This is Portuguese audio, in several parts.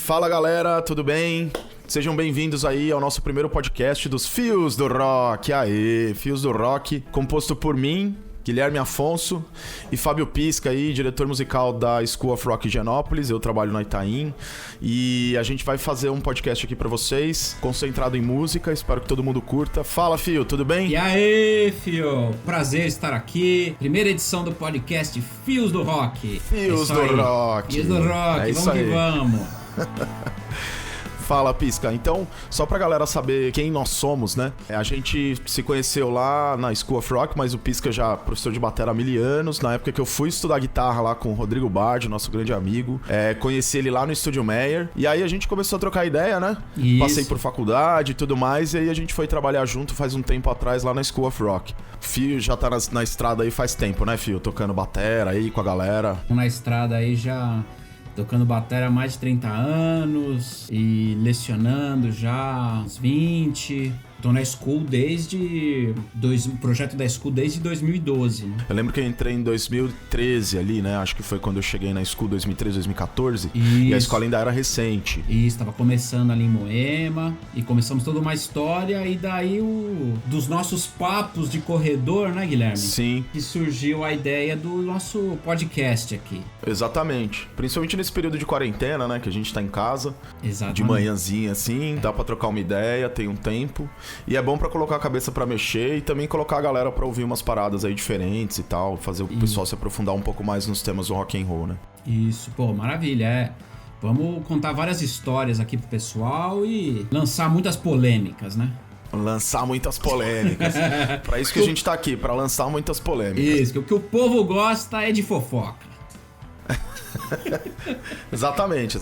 Fala galera, tudo bem? Sejam bem-vindos aí ao nosso primeiro podcast dos Fios do Rock. Aê, Fios do Rock, composto por mim, Guilherme Afonso, e Fábio Pisca aí, diretor musical da School of Rock Higienópolis. Eu trabalho na Itaim e a gente vai fazer um podcast aqui pra vocês, concentrado em música. Espero que todo mundo curta. Fala, Fio, tudo bem? E aí, Fio? Prazer estar aqui. Primeira edição do podcast Fios do Rock. Fios do Rock. Fios do Rock, é vamos que vamos. Fala, Pisca. Então, só pra galera saber quem nós somos, né? A gente se conheceu lá na School of Rock, mas o Pisca já é professor de bateria há 1000 anos. Na época que eu fui estudar guitarra lá com o Rodrigo Bard, nosso grande amigo. Conheci ele lá no Estúdio Meyer. E aí a gente começou a trocar ideia, né? Isso. Passei por faculdade e tudo mais. E aí a gente foi trabalhar junto faz um tempo atrás lá na School of Rock. Fio já tá na estrada aí faz tempo, né, Fio? Tocando bateria aí com a galera. Na estrada aí já... tocando bateria há mais de 30 anos e lecionando já uns 20. Tô na School desde... projeto da School desde 2012. Né? Eu lembro que eu entrei em 2013 ali, né? Acho que foi quando eu cheguei na School 2013, 2014. Isso. E a escola ainda era recente. Isso, tava começando ali em Moema. E começamos toda uma história. E daí, dos nossos papos de corredor, né, Guilherme? Sim. Que surgiu a ideia do nosso podcast aqui. Exatamente. Principalmente nesse período de quarentena, né? Que a gente tá em casa. Exatamente. De manhãzinha, assim. Dá pra trocar uma ideia, tem um tempo. E é bom pra colocar a cabeça pra mexer e também colocar a galera pra ouvir umas paradas aí diferentes e tal. Fazer o pessoal se aprofundar um pouco mais nos temas do rock and roll, né? Isso, pô, maravilha, Vamos contar várias histórias aqui pro pessoal e lançar muitas polêmicas, né? Lançar muitas polêmicas. Pra isso que a gente tá aqui, pra lançar muitas polêmicas. Isso, que o que o povo gosta é de fofoca. Exatamente.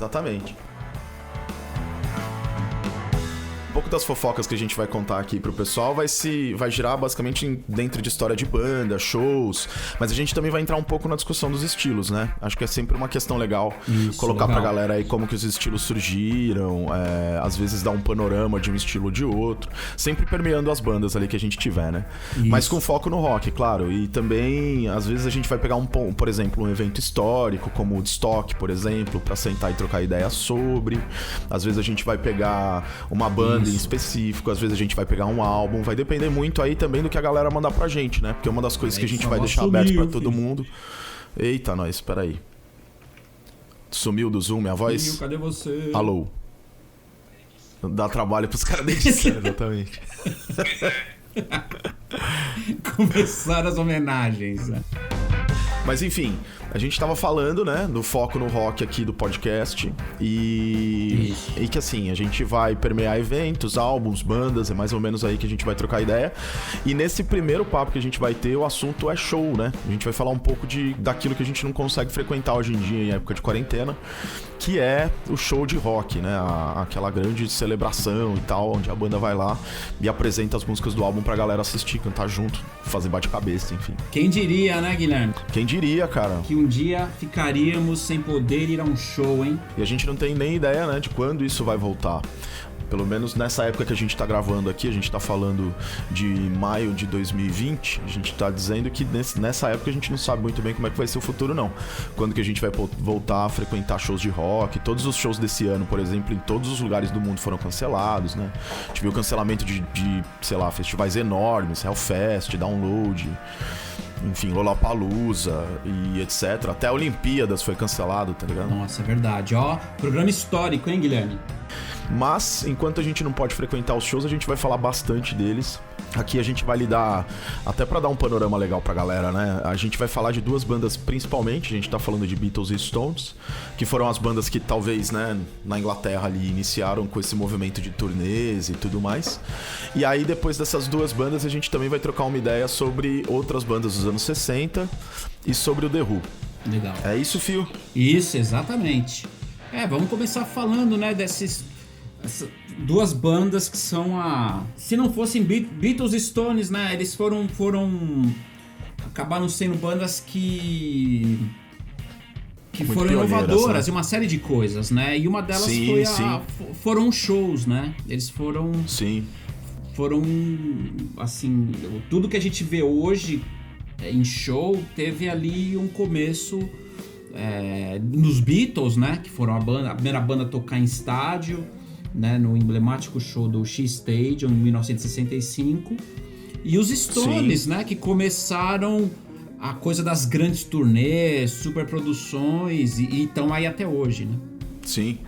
Um pouco das fofocas que a gente vai contar aqui pro pessoal vai girar basicamente dentro de história de banda, shows, mas a gente também vai entrar um pouco na discussão dos estilos, né? Acho que é sempre uma questão legal colocar legal pra galera aí como que os estilos surgiram, às vezes dar um panorama de um estilo ou de outro, sempre permeando as bandas ali que a gente tiver, né? Isso. Mas com foco no rock, claro, e também às vezes a gente vai pegar por exemplo, um evento histórico, como o Woodstock, por exemplo, pra sentar e trocar ideia sobre. Às vezes a gente vai pegar uma banda em específico, às vezes a gente vai pegar um álbum, vai depender muito aí também do que a galera mandar pra gente, né? Porque uma das coisas que a gente vai deixar aberto pra todo mundo... Eita, nós, peraí. Sumiu do Zoom minha voz? Sumiu, cadê você? Alô? Dá trabalho pros caras da edição, exatamente. Começaram as homenagens, né? Mas enfim, a gente tava falando, né, do foco no rock aqui do podcast e que assim, a gente vai permear eventos, álbuns, bandas, é mais ou menos aí que a gente vai trocar ideia. E nesse primeiro papo que a gente vai ter, o assunto é show, né? A gente vai falar um pouco daquilo que a gente não consegue frequentar hoje em dia em época de quarentena, que é o show de rock, né? Aquela grande celebração e tal, onde a banda vai lá e apresenta as músicas do álbum pra galera assistir, cantar junto, fazer bate-cabeça, enfim. Quem diria, né, Guilherme? Quem diria, cara? Que um dia ficaríamos sem poder ir a um show, hein? E a gente não tem nem ideia, né, de quando isso vai voltar. Pelo menos nessa época que a gente tá gravando aqui, a gente tá falando de maio de 2020, a gente tá dizendo que nessa época a gente não sabe muito bem como é que vai ser o futuro, não. Quando que a gente vai voltar a frequentar shows de rock. Todos os shows desse ano, por exemplo, em todos os lugares do mundo foram cancelados, né? A gente viu o cancelamento de sei lá, festivais enormes, Hellfest, Download... Enfim, Lollapalooza e etc. Até a Olimpíadas foi cancelado, tá ligado? Nossa, é verdade. Ó, programa histórico, hein, Guilherme? Mas, enquanto a gente não pode frequentar os shows, a gente vai falar bastante deles. Aqui a gente vai lidar, até pra dar um panorama legal pra galera, né? A gente vai falar de duas bandas principalmente. A gente tá falando de Beatles e Stones, que foram as bandas que talvez, né, na Inglaterra ali iniciaram com esse movimento de turnês e tudo mais. E aí depois dessas duas bandas a gente também vai trocar uma ideia sobre outras bandas dos anos 60 e sobre o The Who. Legal. É isso, Fio? Isso, exatamente. Vamos começar falando, né, essas duas bandas que são se não fossem Beatles e Stones, né, eles acabaram sendo bandas que foram inovadoras, né? Em uma série de coisas, né, e uma delas foram shows, né, eles foram assim, tudo que a gente vê hoje em show teve ali um começo nos Beatles, né? Que foram a primeira banda a tocar em estádio, né? No emblemático show do Shea Stadium em 1965. E os Stones, né? Que começaram a coisa das grandes turnês, superproduções e estão aí até hoje, né? Sim.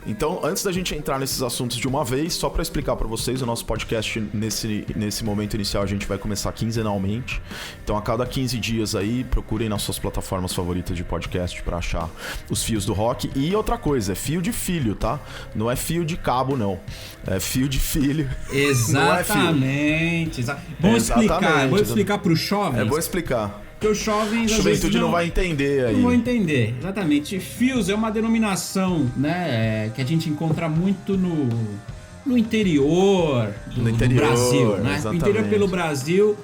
Então, antes da gente entrar nesses assuntos de uma vez, só para explicar para vocês, o nosso podcast nesse momento inicial a gente vai começar quinzenalmente. Então, a cada 15 dias aí, procurem nas suas plataformas favoritas de podcast para achar os fios do rock. E outra coisa, é fio de filho, tá? Não é fio de cabo, não. É fio de filho. Exatamente. Vamos explicar para os jovens. É bom explicar. Porque os jovens... A juventude não vai entender aí. Não vão entender, exatamente. Fios é uma denominação, né, que a gente encontra muito no interior do Brasil, né? No interior pelo Brasil,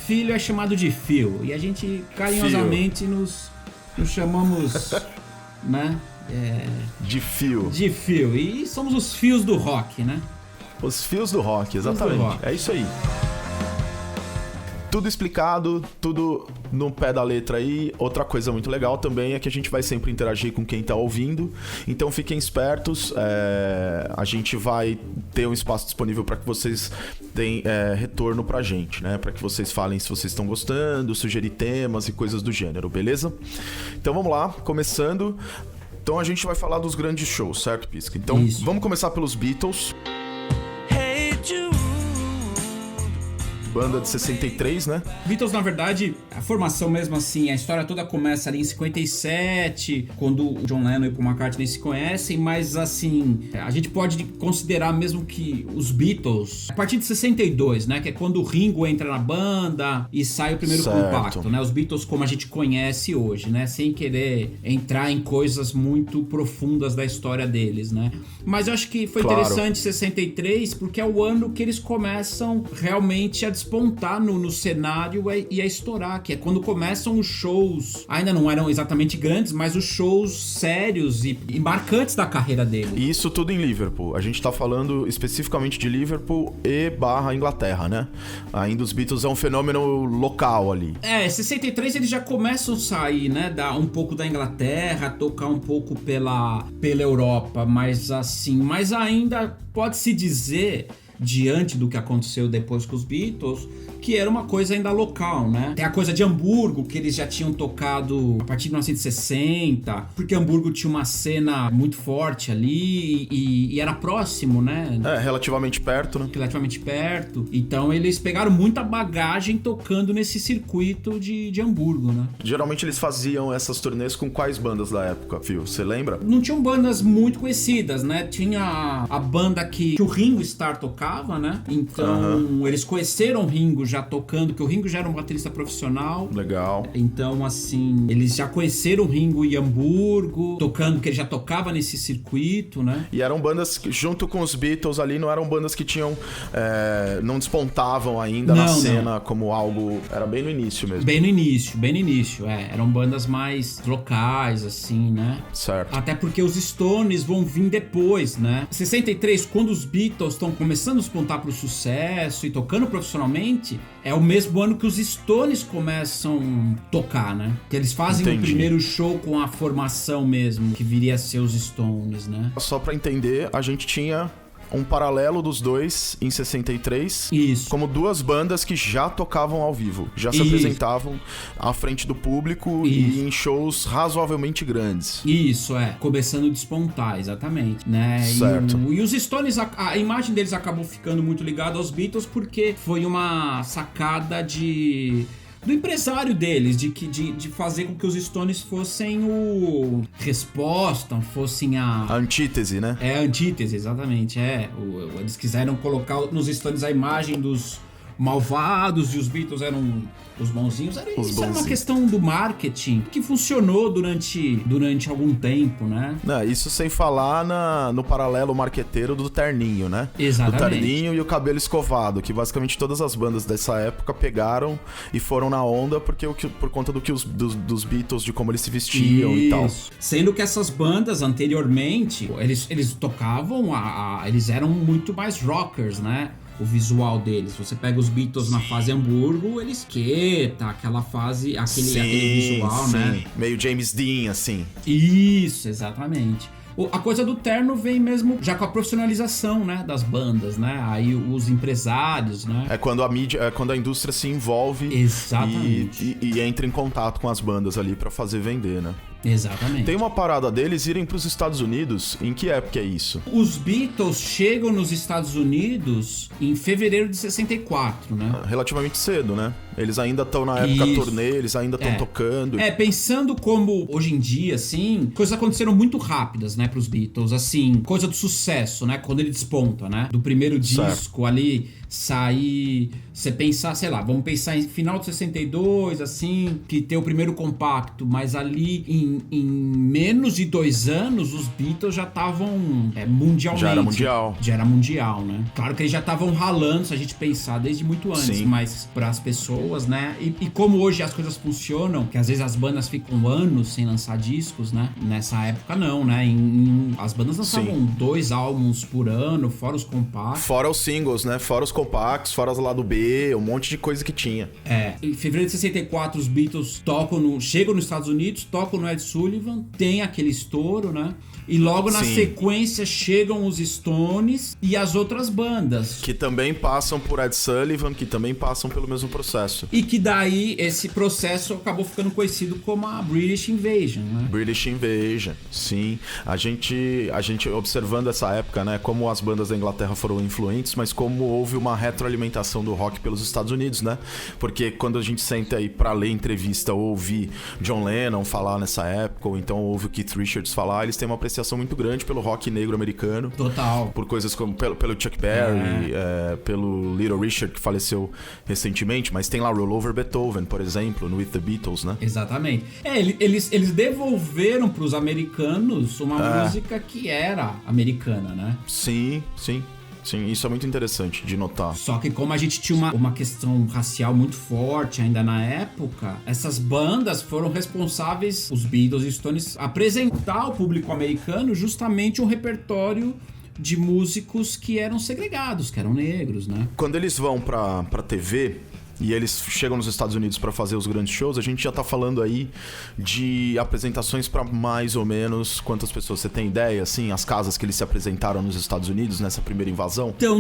filho é chamado de fio. E a gente carinhosamente nos chamamos, né? De fio. De fio. E somos os fios do rock, né? Os fios do rock, exatamente. É isso aí. Tudo explicado, tudo no pé da letra aí. Outra coisa muito legal também é que a gente vai sempre interagir com quem tá ouvindo. Então fiquem espertos. A gente vai ter um espaço disponível para que vocês deem retorno pra gente, né? Para que vocês falem se vocês estão gostando, sugerir temas e coisas do gênero, beleza? Então vamos lá, começando. Então a gente vai falar dos grandes shows, certo, Pisca? Então Isso. Vamos começar pelos Beatles. Banda de 63, né? Beatles, na verdade, a formação mesmo assim, a história toda começa ali em 57, quando o John Lennon e o Paul McCartney se conhecem, mas assim, a gente pode considerar mesmo que os Beatles, a partir de 62, né, que é quando o Ringo entra na banda e sai o primeiro compacto, né, os Beatles como a gente conhece hoje, né, sem querer entrar em coisas muito profundas da história deles, né. Mas eu acho que foi interessante 63, porque é o ano que eles começam realmente a despontar no cenário e a estourar, que é quando começam os shows, ainda não eram exatamente grandes, mas os shows sérios e marcantes da carreira dele. E isso tudo em Liverpool. A gente tá falando especificamente de Liverpool e Inglaterra, né? Ainda os Beatles é um fenômeno local ali. 63 eles já começam a sair, né? Dar um pouco da Inglaterra, tocar um pouco pela Europa, mas ainda pode-se dizer, diante do que aconteceu depois com os Beatles, que era uma coisa ainda local, né? Tem a coisa de Hamburgo, que eles já tinham tocado a partir de 1960, porque Hamburgo tinha uma cena muito forte ali e era próximo, né? Relativamente perto, né? Relativamente perto. Então eles pegaram muita bagagem tocando nesse circuito de Hamburgo, né? Geralmente eles faziam essas turnês com quais bandas da época, Phil? Você lembra? Não tinham bandas muito conhecidas, né? Tinha a banda que o Ringo Starr tocava, né? Então eles conheceram o Ringo já tocando, que o Ringo já era um baterista profissional. Legal. Então, assim, eles já conheceram o Ringo em Hamburgo, tocando, que ele já tocava nesse circuito, né? E eram bandas que, junto com os Beatles ali, não eram bandas que tinham... não despontavam ainda na cena como algo... Era bem no início mesmo. Bem no início, eram bandas mais locais, assim, né? Certo. Até porque os Stones vão vir depois, né? 63, quando os Beatles estão começando a despontar pro sucesso e tocando profissionalmente, é o mesmo ano que os Stones começam a tocar, né? Que eles fazem o primeiro show com a formação mesmo, que viria a ser os Stones, né? Só pra entender, a gente tinha um paralelo dos dois em 63. Isso. Como duas bandas que já tocavam ao vivo, já se apresentavam à frente do público e em shows razoavelmente grandes. Isso, começando a despontar, exatamente, né? Certo. E os Stones, a imagem deles acabou ficando muito ligada aos Beatles porque foi uma sacada do empresário deles, de fazer com que os Stones fossem fossem a antítese, né? A antítese, exatamente, eles quiseram colocar nos Stones a imagem dos malvados e os Beatles eram os bonzinhos. Isso era uma questão do marketing que funcionou durante algum tempo, né? Não, isso sem falar no paralelo marqueteiro do terninho, né? Exatamente. Do terninho e o cabelo escovado, que basicamente todas as bandas dessa época pegaram e foram na onda por conta dos Beatles, de como eles se vestiam e tal. Sendo que essas bandas anteriormente, eles tocavam, eles eram muito mais rockers, né? o visual deles. Você pega os Beatles na fase Hamburgo, eles aquela fase, aquele visual, né? Meio James Dean, assim. Isso, exatamente. A coisa do terno vem mesmo já com a profissionalização, né, das bandas, né? Aí os empresários, né? É quando a mídia, é quando a indústria se envolve. Exatamente. E entra em contato com as bandas ali pra fazer vender, né? Exatamente. Tem uma parada deles irem pros Estados Unidos. Em que época é isso? Os Beatles chegam nos Estados Unidos em fevereiro de 64, né? Relativamente cedo, né? Eles ainda estão na época turnê, eles ainda estão tocando. Pensando como hoje em dia, assim, coisas aconteceram muito rápidas, né, pros Beatles, assim, coisa do sucesso, né, quando ele desponta, né, do primeiro disco ali, sair, você pensar, sei lá, vamos pensar em final de 62, assim, que tem o primeiro compacto, mas ali em menos de 2 anos, os Beatles já estavam mundialmente. Já era mundial, né? Claro que eles já estavam ralando, se a gente pensar, desde muito antes, mas pras pessoas, né? E como hoje as coisas funcionam, que às vezes as bandas ficam anos sem lançar discos, né? Nessa época não, né? As bandas lançavam 2 álbuns por ano, fora os compactos. Fora os singles, né? Fora os compactos, fora os lado B, um monte de coisa que tinha. Em fevereiro de 64, os Beatles chegam nos Estados Unidos, tocam no Ed Sullivan, tem aquele estouro, né? E logo na sequência chegam os Stones e as outras bandas. Que também passam por Ed Sullivan, que também passam pelo mesmo processo. E que daí esse processo acabou ficando conhecido como a British Invasion, né? British Invasion, sim. A gente observando essa época, né? Como as bandas da Inglaterra foram influentes, mas como houve uma retroalimentação do rock pelos Estados Unidos, né? Porque quando a gente senta aí pra ler entrevista ou ouvir John Lennon falar nessa época, ou então ouve o Keith Richards falar, eles têm uma apreciação muito grande pelo rock negro americano. Total. Por coisas como pelo Chuck Berry, pelo Little Richard, que faleceu recentemente, mas tem lá Roll Over Beethoven, por exemplo, no With the Beatles, né? Exatamente. Eles devolveram pros americanos uma música que era americana, né? Sim, isso é muito interessante de notar. Só que como a gente tinha uma questão racial muito forte ainda na época, essas bandas foram responsáveis, os Beatles e os Stones, apresentar ao público americano justamente um repertório de músicos que eram segregados, que eram negros, né? Quando eles vão pra TV e eles chegam nos Estados Unidos para fazer os grandes shows, a gente já tá falando aí de apresentações para mais ou menos quantas pessoas? Você tem ideia, assim, as casas que eles se apresentaram nos Estados Unidos nessa primeira invasão? Então,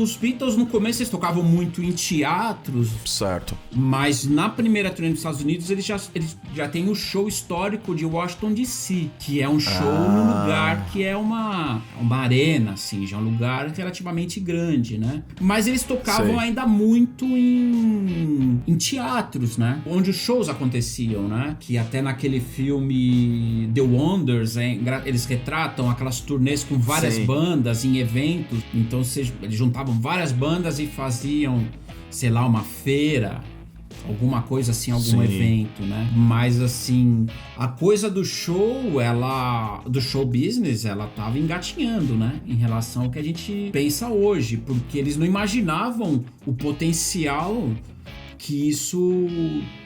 os Beatles no começo eles tocavam muito em teatros. Certo. Mas na primeira turnê dos Estados Unidos eles já têm o show histórico de Washington DC, que é um show num lugar que é uma arena, assim, já é um lugar relativamente grande, né? Mas eles tocavam ainda muito em teatros, né? Onde os shows aconteciam, né? Que até naquele filme The Wonders, eles retratam aquelas turnês com várias bandas em eventos. Então eles juntavam várias bandas e faziam, sei lá, uma feira, alguma coisa assim, algum evento, né? Mas assim, a coisa do show, do show business, ela tava engatinhando, né? Em relação ao que a gente pensa hoje, porque eles não imaginavam o potencial que isso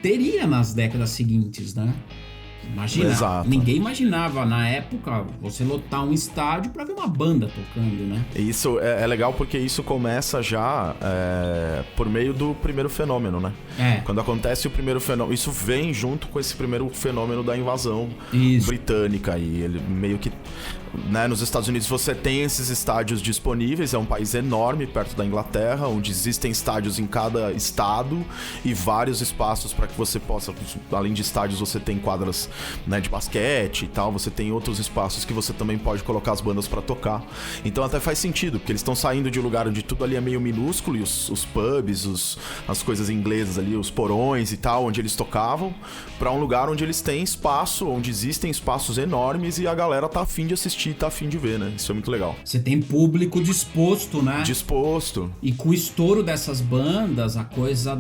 teria nas décadas seguintes, né? Ninguém imaginava na época você lotar um estádio pra ver uma banda tocando, né? Isso é legal porque isso começa já por meio do primeiro fenômeno, né? Quando acontece o primeiro fenômeno, isso vem junto com esse primeiro fenômeno da invasão britânica, e ele meio que, né, nos Estados Unidos você tem esses estádios disponíveis, é um país enorme perto da Inglaterra, onde existem estádios em cada estado e vários espaços para que você possa, além de estádios, você tem quadras, né, de basquete e tal, você tem outros espaços que você também pode colocar as bandas para tocar. Então até faz sentido, porque eles estão saindo de um lugar onde tudo ali é meio minúsculo, e os pubs, as coisas inglesas ali, os porões e tal, onde eles tocavam, para um lugar onde eles têm espaço, onde existem espaços enormes e a galera tá afim de assistir, tá afim de ver, né? Isso é muito legal. Você tem público disposto, né? Disposto. E com o estouro dessas bandas, a coisa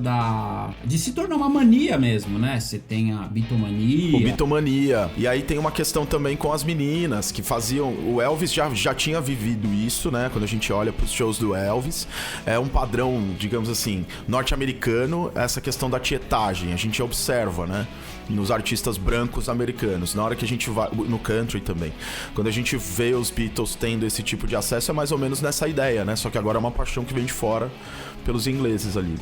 de se tornar uma mania mesmo, né? Você tem a Beatlemania. O Beatlemania. E aí tem uma questão também com as meninas, que faziam... O Elvis já tinha vivido isso, né? Quando a gente olha pros shows do Elvis. É um padrão, digamos assim, norte-americano, essa questão da tietagem. A gente observa, né? nos artistas brancos americanos. Na hora que a gente vai... No country também. Quando a gente vê os Beatles tendo esse tipo de acesso, é mais ou menos nessa ideia, né? Só que agora é uma paixão que vem de fora pelos ingleses ali.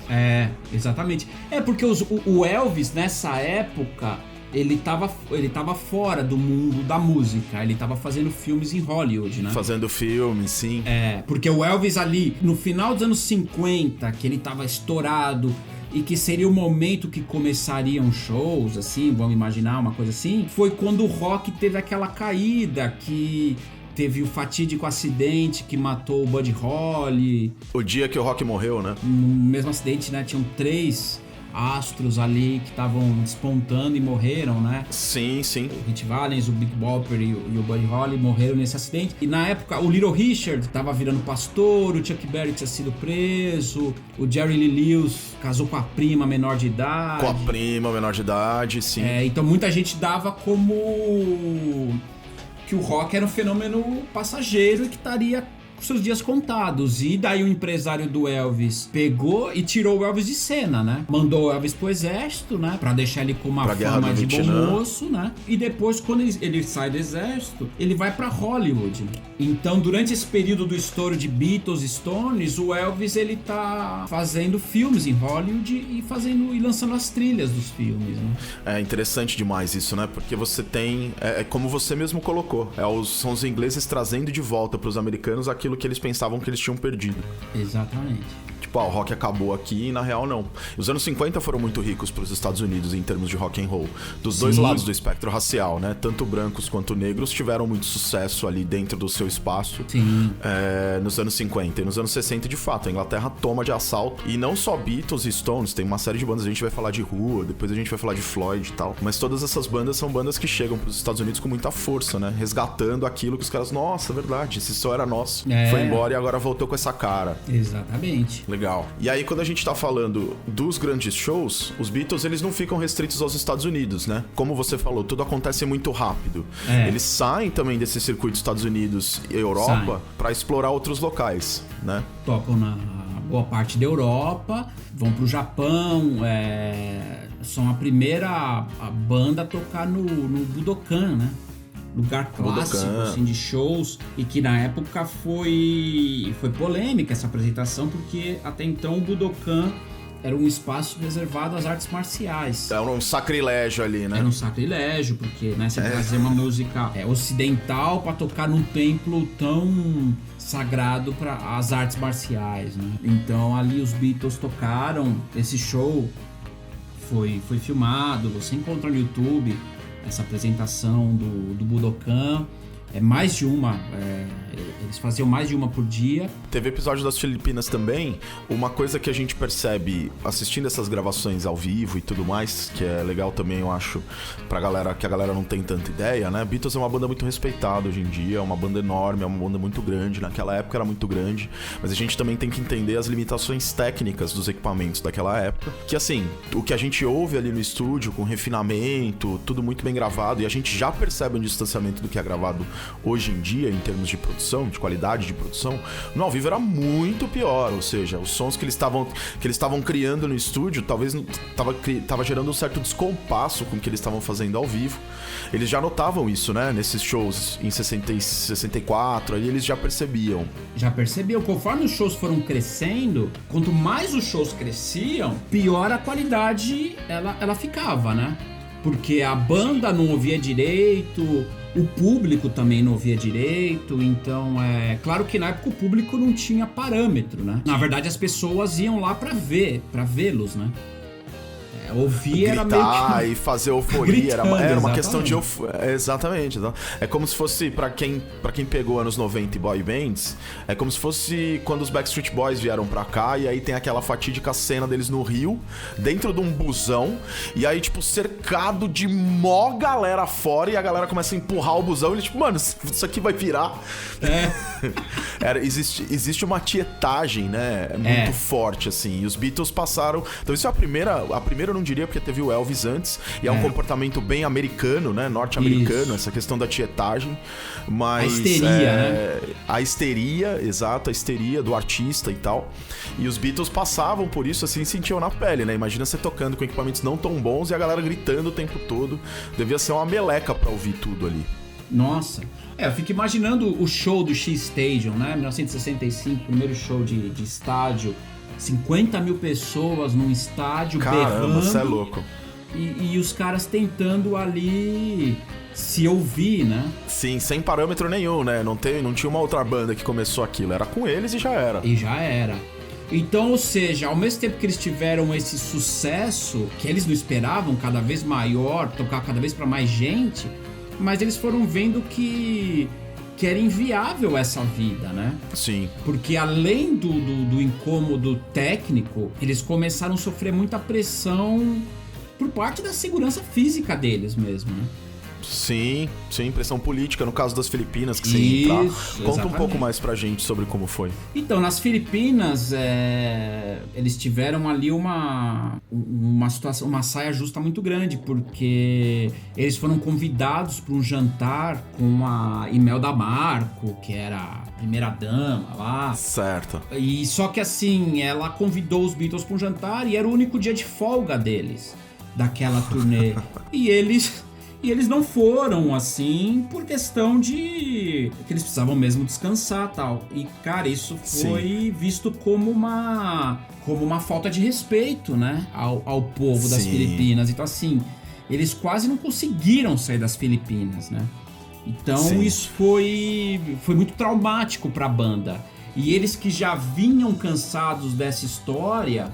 Exatamente. Porque o Elvis, nessa época, ele tava fora do mundo da música. Ele tava fazendo filmes em Hollywood, né? Fazendo filmes, sim. Porque o Elvis ali, no final dos anos 50, que ele tava estourado e que seria o momento que começariam shows, assim, vamos imaginar uma coisa assim, foi quando o rock teve aquela caída, que teve o fatídico acidente que matou o Buddy Holly. O dia que o rock morreu, né? No mesmo acidente, né, tinham 3 astros ali que estavam despontando e morreram, né? Sim, sim. O Ritchie Valens, o Big Bopper e o Buddy Holly morreram nesse acidente. E na época, o Little Richard tava virando pastor, o Chuck Berry tinha sido preso, o Jerry Lee Lewis casou com a prima menor de idade. Com a prima menor de idade, sim. Então muita gente dava como que o rock era um fenômeno passageiro e que estaria com seus dias contados. E daí o empresário do Elvis pegou e tirou o Elvis de cena, né? Mandou o Elvis pro exército, né? Pra deixar ele com uma fama de bom moço, né? E depois, quando ele sai do exército, ele vai pra Hollywood. Então, durante esse período do estouro de Beatles e Stones, o Elvis, ele tá fazendo filmes em Hollywood e lançando as trilhas dos filmes, né? É interessante demais isso, né? Porque você tem... como você mesmo colocou. São os ingleses trazendo de volta pros americanos aquilo que eles pensavam que eles tinham perdido. Exatamente. Tipo, o rock acabou aqui e na real não. Os anos 50 foram muito ricos para os Estados Unidos em termos de rock and roll. Dos dois lados do espectro racial, né? Tanto brancos quanto negros tiveram muito sucesso ali dentro do seu espaço. Sim. Nos anos 50 e nos anos 60, de fato, a Inglaterra toma de assalto. E não só Beatles e Stones, tem uma série de bandas, a gente vai falar de Who, depois a gente vai falar de Floyd e tal. Mas todas essas bandas são bandas que chegam para os Estados Unidos com muita força, né? Resgatando aquilo que os caras, nossa, verdade, esse só era nosso. Foi embora e agora voltou com essa cara. Exatamente. Legal. E aí, quando a gente tá falando dos grandes shows, os Beatles, eles não ficam restritos aos Estados Unidos, né? Como você falou, tudo acontece muito rápido. Eles saem também desse circuito Estados Unidos e Europa pra explorar outros locais, né? Tocam na boa parte da Europa, vão pro Japão, são a primeira banda a tocar no Budokan, né? Lugar clássico, assim, de shows, e que na época foi polêmica essa apresentação, porque até então o Budokan era um espaço reservado às artes marciais. Era um sacrilégio ali, né? Era um sacrilégio, porque, né, você trazer uma música ocidental pra tocar num templo tão sagrado para as artes marciais, né? Então ali os Beatles tocaram, esse show foi filmado, você encontra no YouTube essa apresentação do Budokan. Mais de uma, eles faziam mais de uma por dia. Teve episódio das Filipinas também. Uma coisa que a gente percebe assistindo essas gravações ao vivo e tudo mais, que é legal também, eu acho, pra galera, que a galera não tem tanta ideia, né? Beatles é uma banda muito respeitada hoje em dia, é uma banda enorme, é uma banda muito grande, naquela época era muito grande, mas a gente também tem que entender as limitações técnicas dos equipamentos daquela época, que assim, o que a gente ouve ali no estúdio, com refinamento, tudo muito bem gravado, e a gente já percebe um distanciamento do que é gravado hoje em dia, em termos de produção, de qualidade de produção, no ao vivo era muito pior, ou seja, os sons que eles estavam criando no estúdio, talvez tava gerando um certo descompasso com o que eles estavam fazendo ao vivo. Eles já notavam isso, né, nesses shows em 60 e 64, aí eles já percebiam. Conforme os shows foram crescendo, quanto mais os shows cresciam, pior a qualidade ela ficava, né? Porque a banda não ouvia direito, o público também não ouvia direito, então claro que na época o público não tinha parâmetro, né? Na verdade as pessoas iam lá pra vê-los, né? Ouvir gritar, era meio que... e fazer euforia, era uma questão de euforia. Exatamente. É como se fosse, pra quem pegou anos 90 e boy bands, é como se fosse quando os Backstreet Boys vieram pra cá, e aí tem aquela fatídica cena deles no Rio, dentro de um busão, e aí, tipo, cercado de mó galera fora, e a galera começa a empurrar o busão, e ele, tipo, mano, isso aqui vai virar. Existe uma tietagem, né, muito forte, assim, e os Beatles passaram... Então isso é a primeira eu não diria, porque teve o Elvis antes, e é um comportamento bem americano, né, norte-americano, essa questão da tietagem, mas... A histeria, né? a histeria, exato, a histeria do artista e tal. E os Beatles passavam por isso, assim, sentiam na pele, né? Imagina você tocando com equipamentos não tão bons e a galera gritando o tempo todo. Devia ser uma meleca pra ouvir tudo ali. Nossa. Eu fico imaginando o show do X-Stadium, né? 1965, primeiro show de estádio. 50 mil pessoas num estádio, Caramba, berrando. você é louco. E os caras tentando ali se ouvir, né? Sim, sem parâmetro nenhum, né? Não tinha uma outra banda que começou aquilo. Era com eles e já era. E já era. Então, ou seja, ao mesmo tempo que eles tiveram esse sucesso, que eles não esperavam, cada vez maior, tocar cada vez pra mais gente, mas eles foram vendo que era inviável essa vida, né? Sim. Porque além do incômodo técnico, eles começaram a sofrer muita pressão por parte da segurança física deles mesmo, né? Sim, pressão política, no caso das Filipinas, que você ia entrar. Conta exatamente. um pouco mais pra gente sobre como foi. Então, nas Filipinas, eles tiveram ali uma situação, uma saia justa muito grande, porque eles foram convidados para um jantar com a Imelda Marco, que era a primeira dama lá. Certo. E só que assim, ela convidou os Beatles para um jantar e era o único dia de folga deles, daquela turnê. E eles não foram, assim, por questão de que eles precisavam mesmo descansar e tal. E, cara, isso foi visto como uma falta de respeito, né? Ao povo das Filipinas. Então, assim, eles quase não conseguiram sair das Filipinas, né? Então, isso foi muito traumático pra banda. E eles que já vinham cansados dessa história,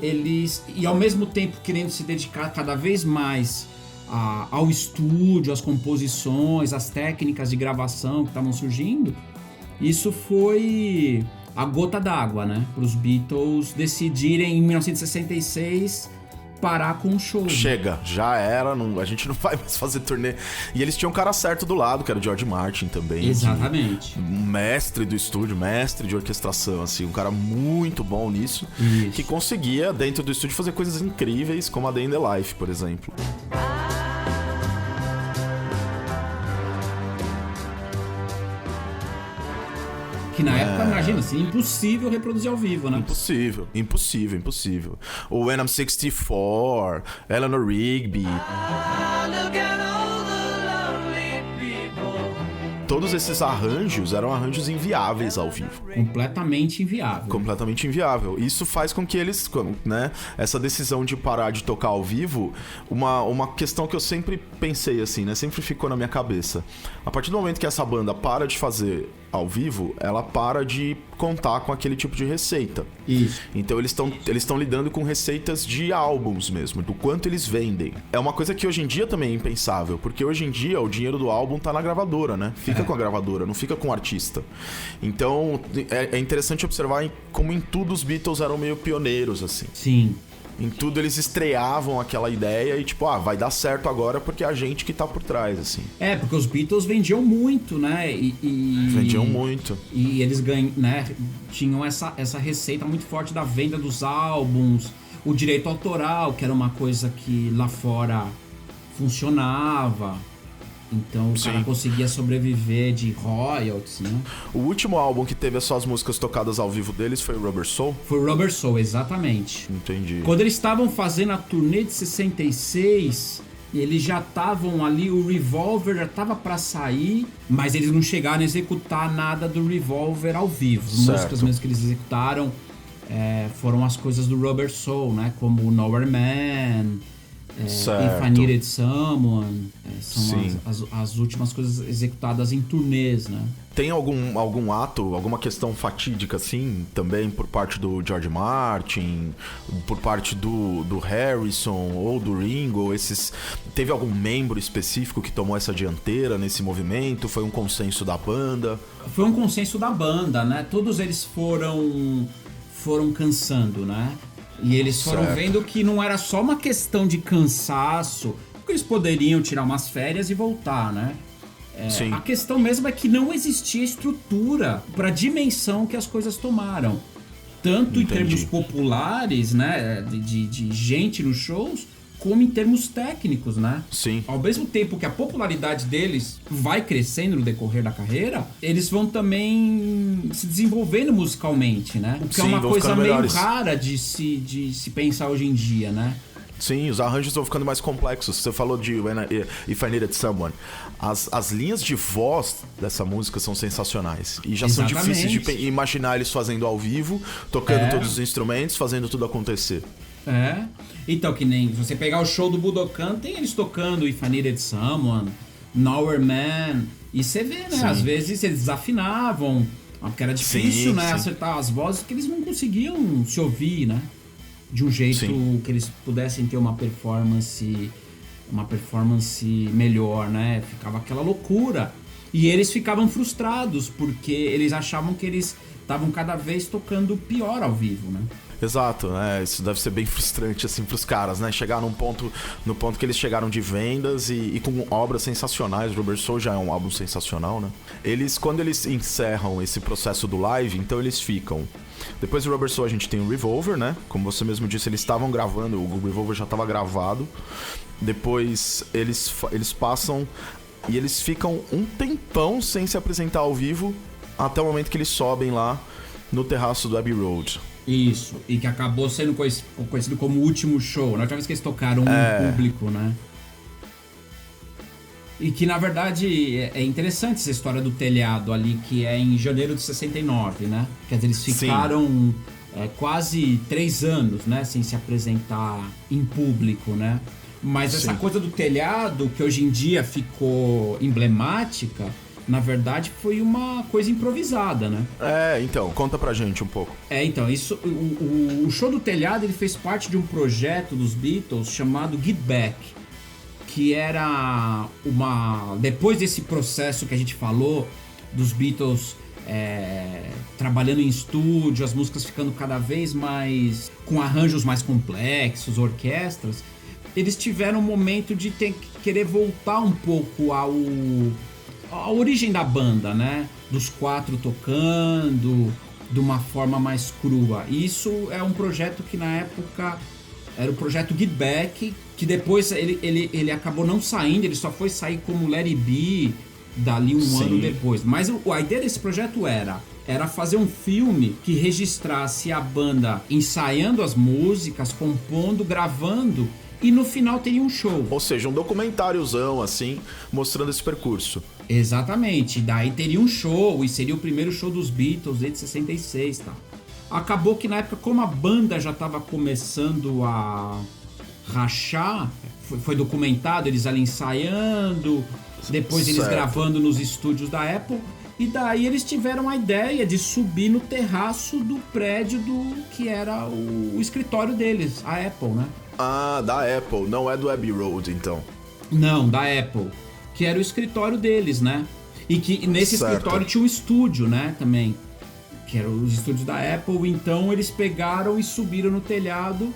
e ao mesmo tempo querendo se dedicar cada vez mais ao estúdio, às composições, às técnicas de gravação que estavam surgindo, isso foi a gota d'água, né? Para os Beatles decidirem em 1966 parar com o show. Chega, já era, a gente não vai mais fazer turnê. E eles tinham um cara certo do lado, que era o George Martin também. Exatamente. Um mestre do estúdio, mestre de orquestração, assim, um cara muito bom nisso. Isso. Que conseguia, dentro do estúdio, fazer coisas incríveis, como a Day in the Life, por exemplo. Que na época, imagina, assim, impossível reproduzir ao vivo, né? Impossível. O When I'm 64, Eleanor Rigby. Todos esses arranjos eram arranjos inviáveis ao vivo. Completamente inviável. Isso faz com que eles, né, essa decisão de parar de tocar ao vivo, uma questão que eu sempre pensei assim, né, sempre ficou na minha cabeça. A partir do momento que essa banda para de fazer ao vivo, ela para de contar com aquele tipo de receita. Isso. Então eles estão lidando com receitas de álbuns mesmo, do quanto eles vendem. É uma coisa que hoje em dia também é impensável, porque hoje em dia o dinheiro do álbum tá na gravadora, né? Fica com a gravadora, não fica com o artista. Então é interessante observar como em tudo os Beatles eram meio pioneiros, assim. Sim. Em tudo eles estreavam aquela ideia e tipo, vai dar certo agora porque é a gente que tá por trás, assim. Porque os Beatles vendiam muito, né? Vendiam muito. E eles né, tinham essa receita muito forte da venda dos álbuns, o direito autoral, que era uma coisa que lá fora funcionava. Então o cara conseguia sobreviver de royalties, né? O último álbum que teve as suas músicas tocadas ao vivo deles foi o Rubber Soul? Foi o Rubber Soul, exatamente. Entendi. Quando eles estavam fazendo a turnê de 66, eles já estavam ali, o Revolver já estava para sair, mas eles não chegaram a executar nada do Revolver ao vivo. As músicas mesmo que eles executaram foram as coisas do Rubber Soul, né? Como Nowhere Man, If I Needed Someone, são as últimas coisas executadas em turnês, né? Tem algum ato, alguma questão fatídica, assim, também por parte do George Martin, por parte do Harrison ou do Ringo? Teve algum membro específico que tomou essa dianteira nesse movimento? Foi um consenso da banda? Foi um consenso da banda, né? Todos eles foram cansando, né? E eles foram vendo que não era só uma questão de cansaço, porque eles poderiam tirar umas férias e voltar, né? A questão mesmo é que não existia estrutura para a dimensão que as coisas tomaram. Tanto em termos populares, né? De gente nos shows, como em termos técnicos, né? Sim. Ao mesmo tempo que a popularidade deles vai crescendo no decorrer da carreira, eles vão também se desenvolvendo musicalmente, né? O que é uma coisa meio rara de se pensar hoje em dia, né? Sim, os arranjos vão ficando mais complexos. Você falou de If I Needed Someone. As linhas de voz dessa música são sensacionais. E já são difíceis de imaginar eles fazendo ao vivo, tocando todos os instrumentos, fazendo tudo acontecer. Então, que nem você pegar o show do Budokan, tem eles tocando If I Needed Someone, Nowhere Man, e você vê, né? Sim. Às vezes eles desafinavam, porque era difícil, né? Acertar as vozes, porque eles não conseguiam se ouvir, né? De um jeito que eles pudessem ter uma performance melhor, né? Ficava aquela loucura. E eles ficavam frustrados, porque eles achavam que eles estavam cada vez tocando pior ao vivo, né? Exato, né? Isso deve ser bem frustrante, assim, pros caras, né? Chegar no ponto que eles chegaram de vendas e com obras sensacionais. Rubber Soul já é um álbum sensacional, né? Quando eles encerram esse processo do live, então eles ficam... Depois do Rubber Soul a gente tem o Revolver, né? Como você mesmo disse, eles estavam gravando, o Revolver já estava gravado. Depois eles passam e eles ficam um tempão sem se apresentar ao vivo, até o momento que eles sobem lá no terraço do Abbey Road. Isso, e que acabou sendo conhecido como o último show, na última vez que eles tocaram em público, né? E que, na verdade, é interessante essa história do telhado ali, que é em janeiro de 69, né? Quer dizer, eles ficaram quase 3 anos, né? Sem se apresentar em público, né? Mas essa coisa do telhado, que hoje em dia ficou emblemática... Na verdade, foi uma coisa improvisada, né? Então, conta pra gente um pouco. Então, isso, o show do telhado, ele fez parte de um projeto dos Beatles chamado Get Back, que era depois desse processo que a gente falou, dos Beatles trabalhando em estúdio, as músicas ficando cada vez mais, com arranjos mais complexos, orquestras, eles tiveram um momento de querer voltar um pouco a origem da banda, né? Dos 4 tocando de uma forma mais crua. Isso é um projeto que na época era o projeto Get Back, que depois ele acabou não saindo, ele só foi sair como Let It Be dali um ano depois. Mas a ideia desse projeto era fazer um filme que registrasse a banda ensaiando as músicas, compondo, gravando, e no final teria um show. Ou seja, um documentáriozão, assim, mostrando esse percurso. Exatamente. Daí teria um show, e seria o primeiro show dos Beatles desde 66, tá? Acabou que na época, como a banda já estava começando a rachar, foi documentado, eles ali ensaiando, depois eles gravando nos estúdios da Apple, e daí eles tiveram a ideia de subir no terraço do prédio que era o escritório deles, a Apple, né? Ah, da Apple, não é do Abbey Road, então. Não, da Apple, que era o escritório deles, né? E que nesse escritório tinha um estúdio, né, também, que eram os estúdios da Apple. Então eles pegaram e subiram no telhado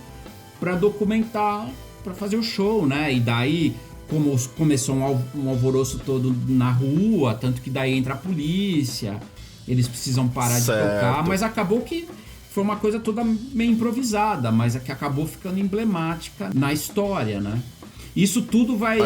pra documentar, pra fazer o show, né? E daí, como começou um alvoroço todo na rua, tanto que daí entra a polícia, eles precisam parar de tocar, mas acabou que foi uma coisa toda meio improvisada, mas é que acabou ficando emblemática na história, né? Isso tudo vai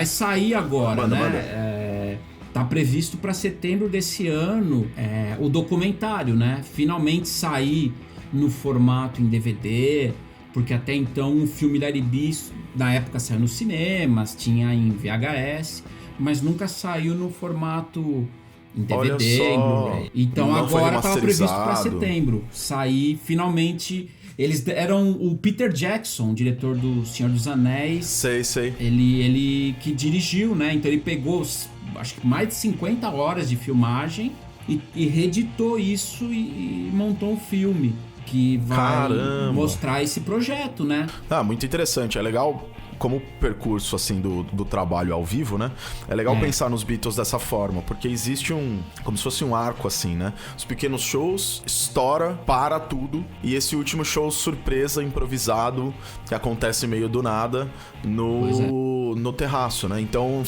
sair agora, né? Tá previsto para setembro desse ano o documentário, né? Finalmente sair no formato em DVD, porque até então o filme Let It Be, na época saiu nos cinemas, tinha em VHS, mas nunca saiu no formato em DVD, em Blu-ray. Então agora estava previsto para setembro sair finalmente. Eles eram o Peter Jackson, diretor do Senhor dos Anéis. Sei. Ele que dirigiu, né? Então ele pegou, acho que mais de 50 horas de filmagem e reeditou isso e montou um filme que vai mostrar esse projeto, né? Ah, muito interessante. É legal como percurso, assim, do trabalho ao vivo, né? É legal pensar nos Beatles dessa forma, porque existe como se fosse um arco, assim, né? Os pequenos shows, estoura, para tudo, e esse último show surpresa, improvisado, que acontece meio do nada, no terraço, né? Então,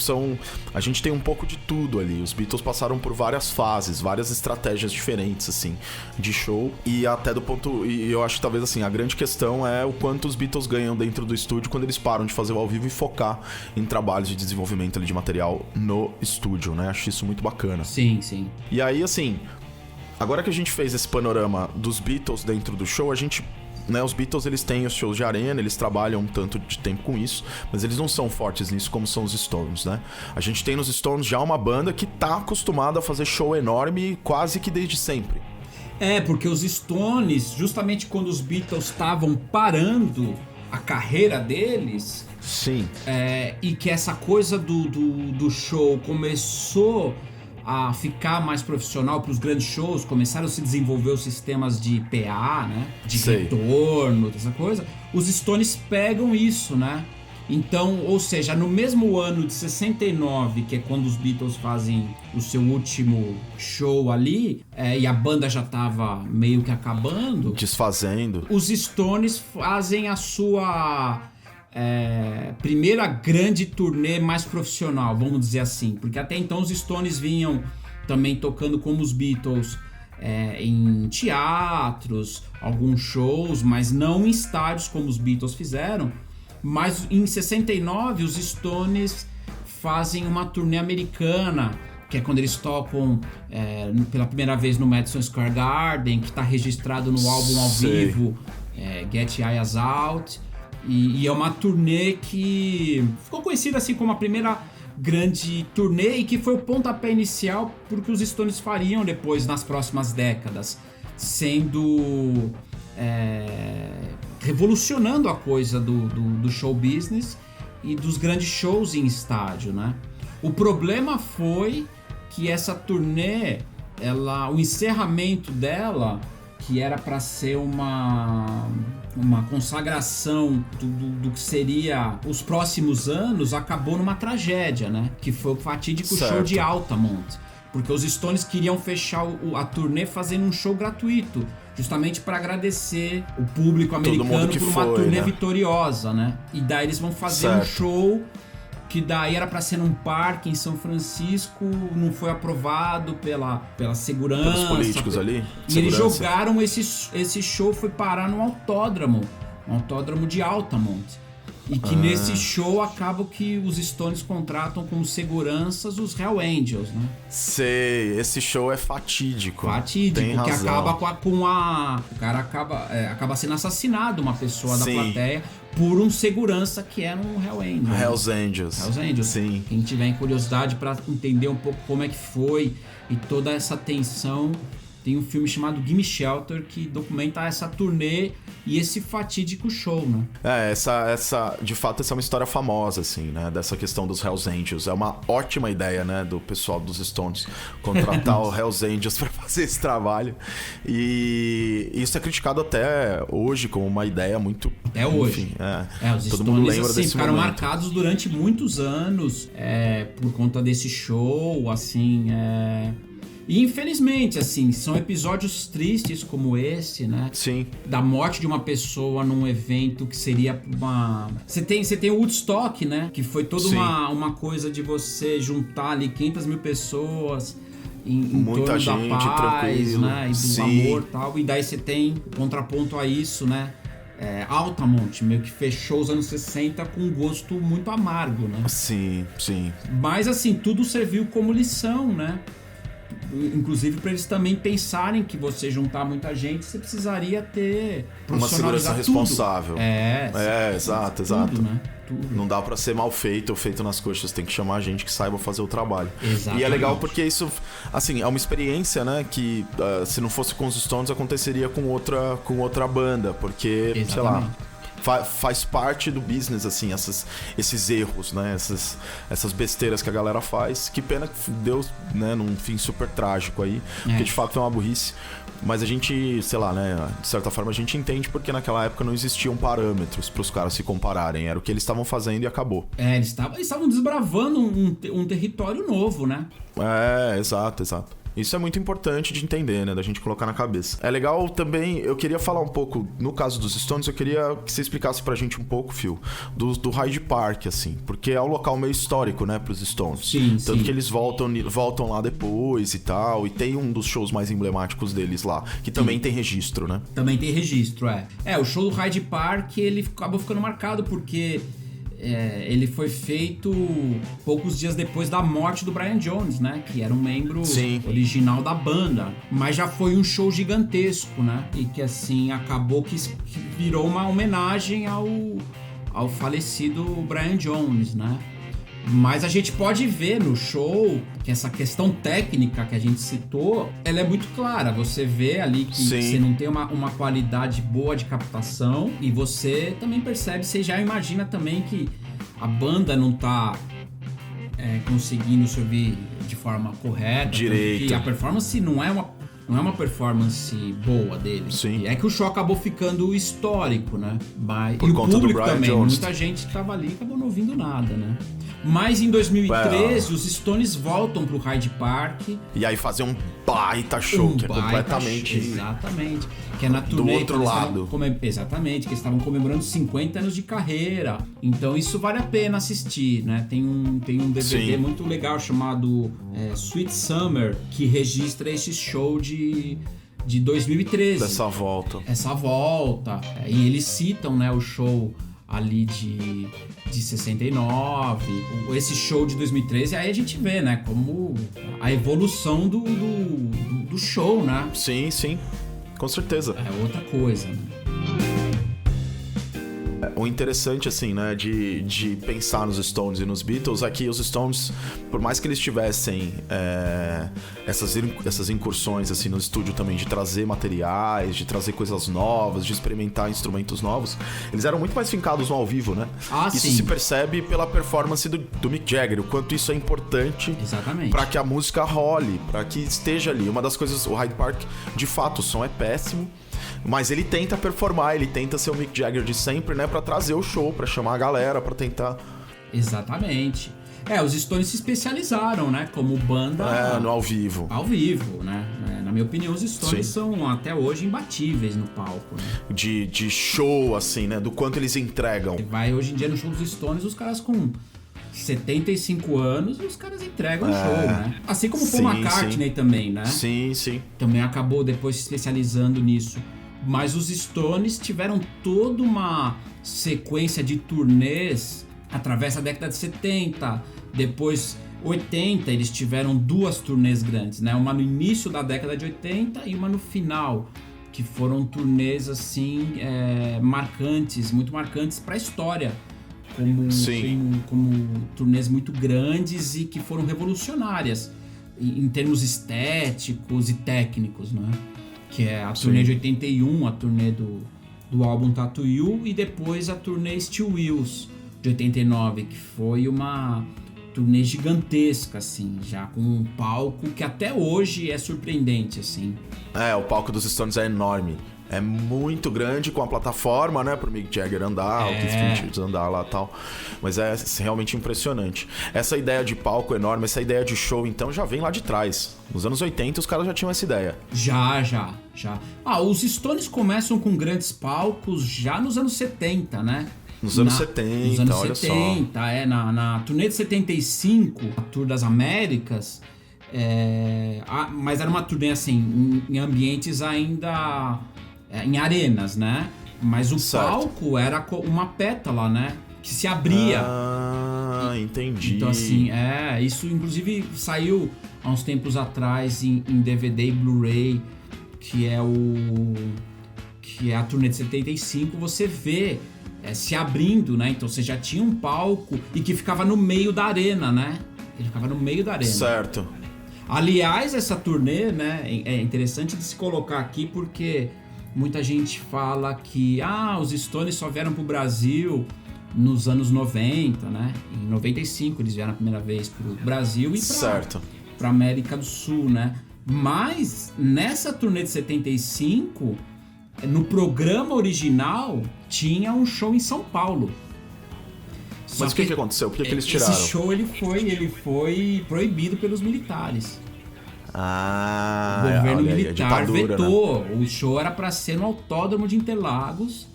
a gente tem um pouco de tudo ali. Os Beatles passaram por várias fases, várias estratégias diferentes, assim, de show, e até e eu acho que talvez, assim, a grande questão é o quanto os Beatles ganham dentro do estúdio quando eles param de fazer o ao vivo e focar em trabalhos de desenvolvimento ali de material no estúdio, né? Acho isso muito bacana. Sim, sim. E aí, assim, agora que a gente fez esse panorama dos Beatles dentro do show, né, os Beatles, eles têm os shows de arena, eles trabalham um tanto de tempo com isso, mas eles não são fortes nisso como são os Stones, né? A gente tem nos Stones já uma banda que tá acostumada a fazer show enorme quase que desde sempre. Porque os Stones, justamente quando os Beatles estavam parando a carreira deles... Sim. E que essa coisa do show começou a ficar mais profissional para os grandes shows, começaram a se desenvolver os sistemas de PA, né? De retorno, essa coisa. Os Stones pegam isso, né? Então, ou seja, no mesmo ano de 69, que é quando os Beatles fazem o seu último show ali, e a banda já tava meio que acabando... Desfazendo. Os Stones fazem a sua... primeira grande turnê mais profissional, vamos dizer assim, porque até então os Stones vinham também tocando como os Beatles em teatros, alguns shows, mas não em estádios como os Beatles fizeram. Mas em 69 os Stones fazem uma turnê americana, que é quando eles tocam pela primeira vez no Madison Square Garden, que está registrado no álbum ao vivo Get Your Eyes Out. E é uma turnê que ficou conhecida assim como a primeira grande turnê e que foi o pontapé inicial porque os Stones fariam depois nas próximas décadas, sendo revolucionando a coisa do show business e dos grandes shows em estádio, né? O problema foi que essa turnê, o encerramento dela, que era para ser uma consagração do que seria os próximos anos, acabou numa tragédia, né? Que foi o fatídico show de Altamont. Porque os Stones queriam fechar a turnê fazendo um show gratuito, justamente para agradecer o público americano por uma turnê vitoriosa, né? E daí eles vão fazer um show que daí era para ser num parque em São Francisco, não foi aprovado pela segurança. Pelos políticos ali. E eles jogaram esse show, foi parar no autódromo de Altamont. E que nesse show acaba que os Stones contratam como seguranças os Hell Angels, né? Sei, esse show é fatídico. Tem razão. Que acaba o cara acaba sendo assassinado, uma pessoa da plateia, por um segurança que era um Hell Angel. Hells Angels. Sim. Quem tiver curiosidade para entender um pouco como é que foi e toda essa tensão, tem um filme chamado Gimme Shelter que documenta essa turnê e esse fatídico show, né? De fato, essa é uma história famosa, assim, né? Dessa questão dos Hells Angels. É uma ótima ideia, né? Do pessoal dos Stones contratar o Hells Angels para fazer esse trabalho. E isso é criticado até hoje como uma ideia muito... Até hoje. Os todo Stones, mundo lembra assim, desse ficaram momento. marcados durante muitos anos por conta desse show, assim... E infelizmente, assim, são episódios tristes como esse, né? Sim. Da morte de uma pessoa num evento que seria uma... Você tem o Woodstock, né? Que foi toda uma coisa de você juntar ali 500 mil pessoas em torno da paz, né? E do amor e tal. E daí você tem contraponto a isso, né? Altamont, meio que fechou os anos 60 com um gosto muito amargo, né? Sim. Mas, assim, tudo serviu como lição, né? Inclusive para eles também pensarem que você juntar muita gente, você precisaria ter uma segurança responsável. Exato. Tudo, né? Tudo. Não dá pra ser mal feito ou feito nas coxas, tem que chamar gente que saiba fazer o trabalho. Exatamente. E é legal porque isso, assim, é uma experiência, né, que se não fosse com os Stones aconteceria com outra banda, porque, sei lá, faz parte do business, assim, esses erros, né? Essas besteiras que a galera faz. Que pena que deu, né, num fim super trágico aí. Porque de fato é uma burrice. Mas a gente, sei lá, né? De certa forma a gente entende porque naquela época não existiam parâmetros pros caras se compararem. Era o que eles estavam fazendo e acabou. Eles estavam desbravando um território novo, né? Exato. Isso é muito importante de entender, né? Da gente colocar na cabeça. É legal também, eu queria falar um pouco, no caso dos Stones, eu queria que você explicasse pra gente um pouco, Phil, do Hyde Park, assim. Porque é um local meio histórico, né, pros Stones. Sim. Tanto que eles voltam lá depois e tal. E tem um dos shows mais emblemáticos deles lá, que também tem registro, né? Também tem registro, o show do Hyde Park, ele acabou ficando marcado porque... ele foi feito poucos dias depois da morte do Brian Jones, né? Que era um membro original da banda. Mas já foi um show gigantesco, né? E que assim, acabou que virou uma homenagem ao falecido Brian Jones, né? Mas a gente pode ver no show que essa questão técnica que a gente citou, ela é muito clara. Você vê ali que você não tem uma qualidade boa de captação e você também percebe, você já imagina também que a banda não tá conseguindo subir de forma correta. Direito. Que a performance não é uma performance boa dele. Sim. E é que o show acabou ficando histórico, né? Por e conta o público do Brian também, Jones. muita gente que tava ali acabou não ouvindo nada, né? Mas em 2013, os Stones voltam pro Hyde Park. E aí fazer um baita show, que é completamente... Exatamente. Que é na turnê. Do outro lado. Exatamente, que eles estavam comemorando 50 anos de carreira. Então isso vale a pena assistir, né? Tem um DVD muito legal chamado Sweet Summer, que registra esse show de 2013. Essa volta. E eles citam, né, o show ali de 69, esse show de 2013, aí a gente vê, né, como a evolução do show, né? Sim, com certeza. É outra coisa, né? O interessante, assim, né, de pensar nos Stones e nos Beatles é que os Stones, por mais que eles tivessem essas incursões, assim, no estúdio também, de trazer materiais, de trazer coisas novas, de experimentar instrumentos novos, eles eram muito mais fincados no ao vivo, né? Isso se percebe pela performance do Mick Jagger, o quanto isso é importante para que a música role, para que esteja ali. Uma das coisas, o Hyde Park, de fato, o som é péssimo, mas ele tenta performar, ele tenta ser o Mick Jagger de sempre, né? Pra trazer o show, pra chamar a galera, pra tentar... Exatamente. Os Stones se especializaram, né? Como banda... no ao vivo. Ao vivo, né? Na minha opinião, os Stones são até hoje imbatíveis no palco, né? De show, assim, né? Do quanto eles entregam. Você vai hoje em dia no show dos Stones, os caras com 75 anos, os caras entregam o show, né? Assim como o Paul McCartney também, né? Sim. Também acabou depois se especializando nisso. Mas os Stones tiveram toda uma sequência de turnês através da década de 70, depois 80, eles tiveram 2 turnês grandes, né? Uma no início da década de 80 e uma no final, que foram turnês assim marcantes, muito marcantes para a história, como turnês muito grandes e que foram revolucionárias em termos estéticos e técnicos, né? Que é a turnê de 81, a turnê do álbum Tattoo You, e depois a turnê Steel Wheels de 89, que foi uma turnê gigantesca, assim, já com um palco que até hoje é surpreendente, assim. O palco dos Stones é enorme. É muito grande, com a plataforma, né, pro Mick Jagger andar, o Keith Richards andar lá e tal. Mas é realmente impressionante. Essa ideia de palco enorme, essa ideia de show, então, já vem lá de trás. Nos anos 80, os caras já tinham essa ideia. Já. Os Stones começam com grandes palcos já nos anos 70, né? Nos anos 70, olha só. Na turnê de 75, a Tour das Américas, mas era uma turnê, assim, em ambientes ainda... em arenas, né? Mas o palco era uma pétala, né? Que se abria. Entendi. Então, assim, isso inclusive saiu há uns tempos atrás em DVD e Blu-ray, que é a turnê de 75, você vê se abrindo, né? Então você já tinha um palco e que ficava no meio da arena, né? Ele ficava no meio da arena. Certo. Aliás, essa turnê, né? É interessante de se colocar aqui porque muita gente fala que os Stones só vieram pro Brasil nos anos 90, né? Em 95 eles vieram a primeira vez pro Brasil e pra América do Sul, né? Mas nessa turnê de 75, no programa original, tinha um show em São Paulo. Mas o que aconteceu? Por que eles tiraram? Esse show ele foi proibido pelos militares. O governo militar vetou. Né? O show era para ser no Autódromo de Interlagos.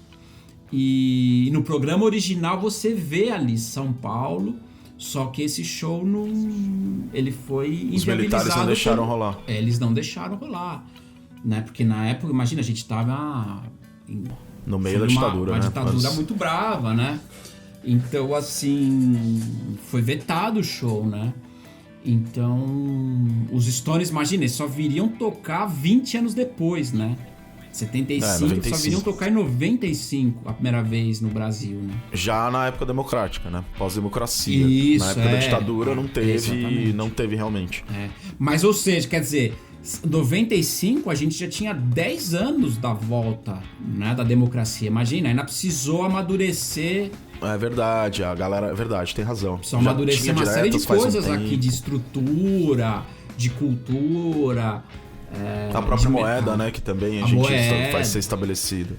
E no programa original você vê ali São Paulo. Só que esse show não. Ele foi inviabilizado. Os militares não deixaram rolar. Eles não deixaram rolar. Né? Porque na época, imagina, a gente tava no meio da ditadura, uma né? ditadura muito brava, né? Então, assim, foi vetado o show, né? Então, os Stones, imagina, eles só viriam tocar 20 anos depois, né? 75, só viriam tocar em 95, a primeira vez no Brasil, né? Já na época democrática, né? Pós-democracia. Isso, na época da ditadura não teve realmente. Mas, ou seja, quer dizer, 95 a gente já tinha 10 anos da volta, né, da democracia. Imagina, ainda precisou amadurecer. É verdade, a galera, é verdade, tem razão. Precisou amadurecer uma série de coisas aqui, de estrutura, de cultura. A própria moeda, né, que também a gente vai ser estabelecida.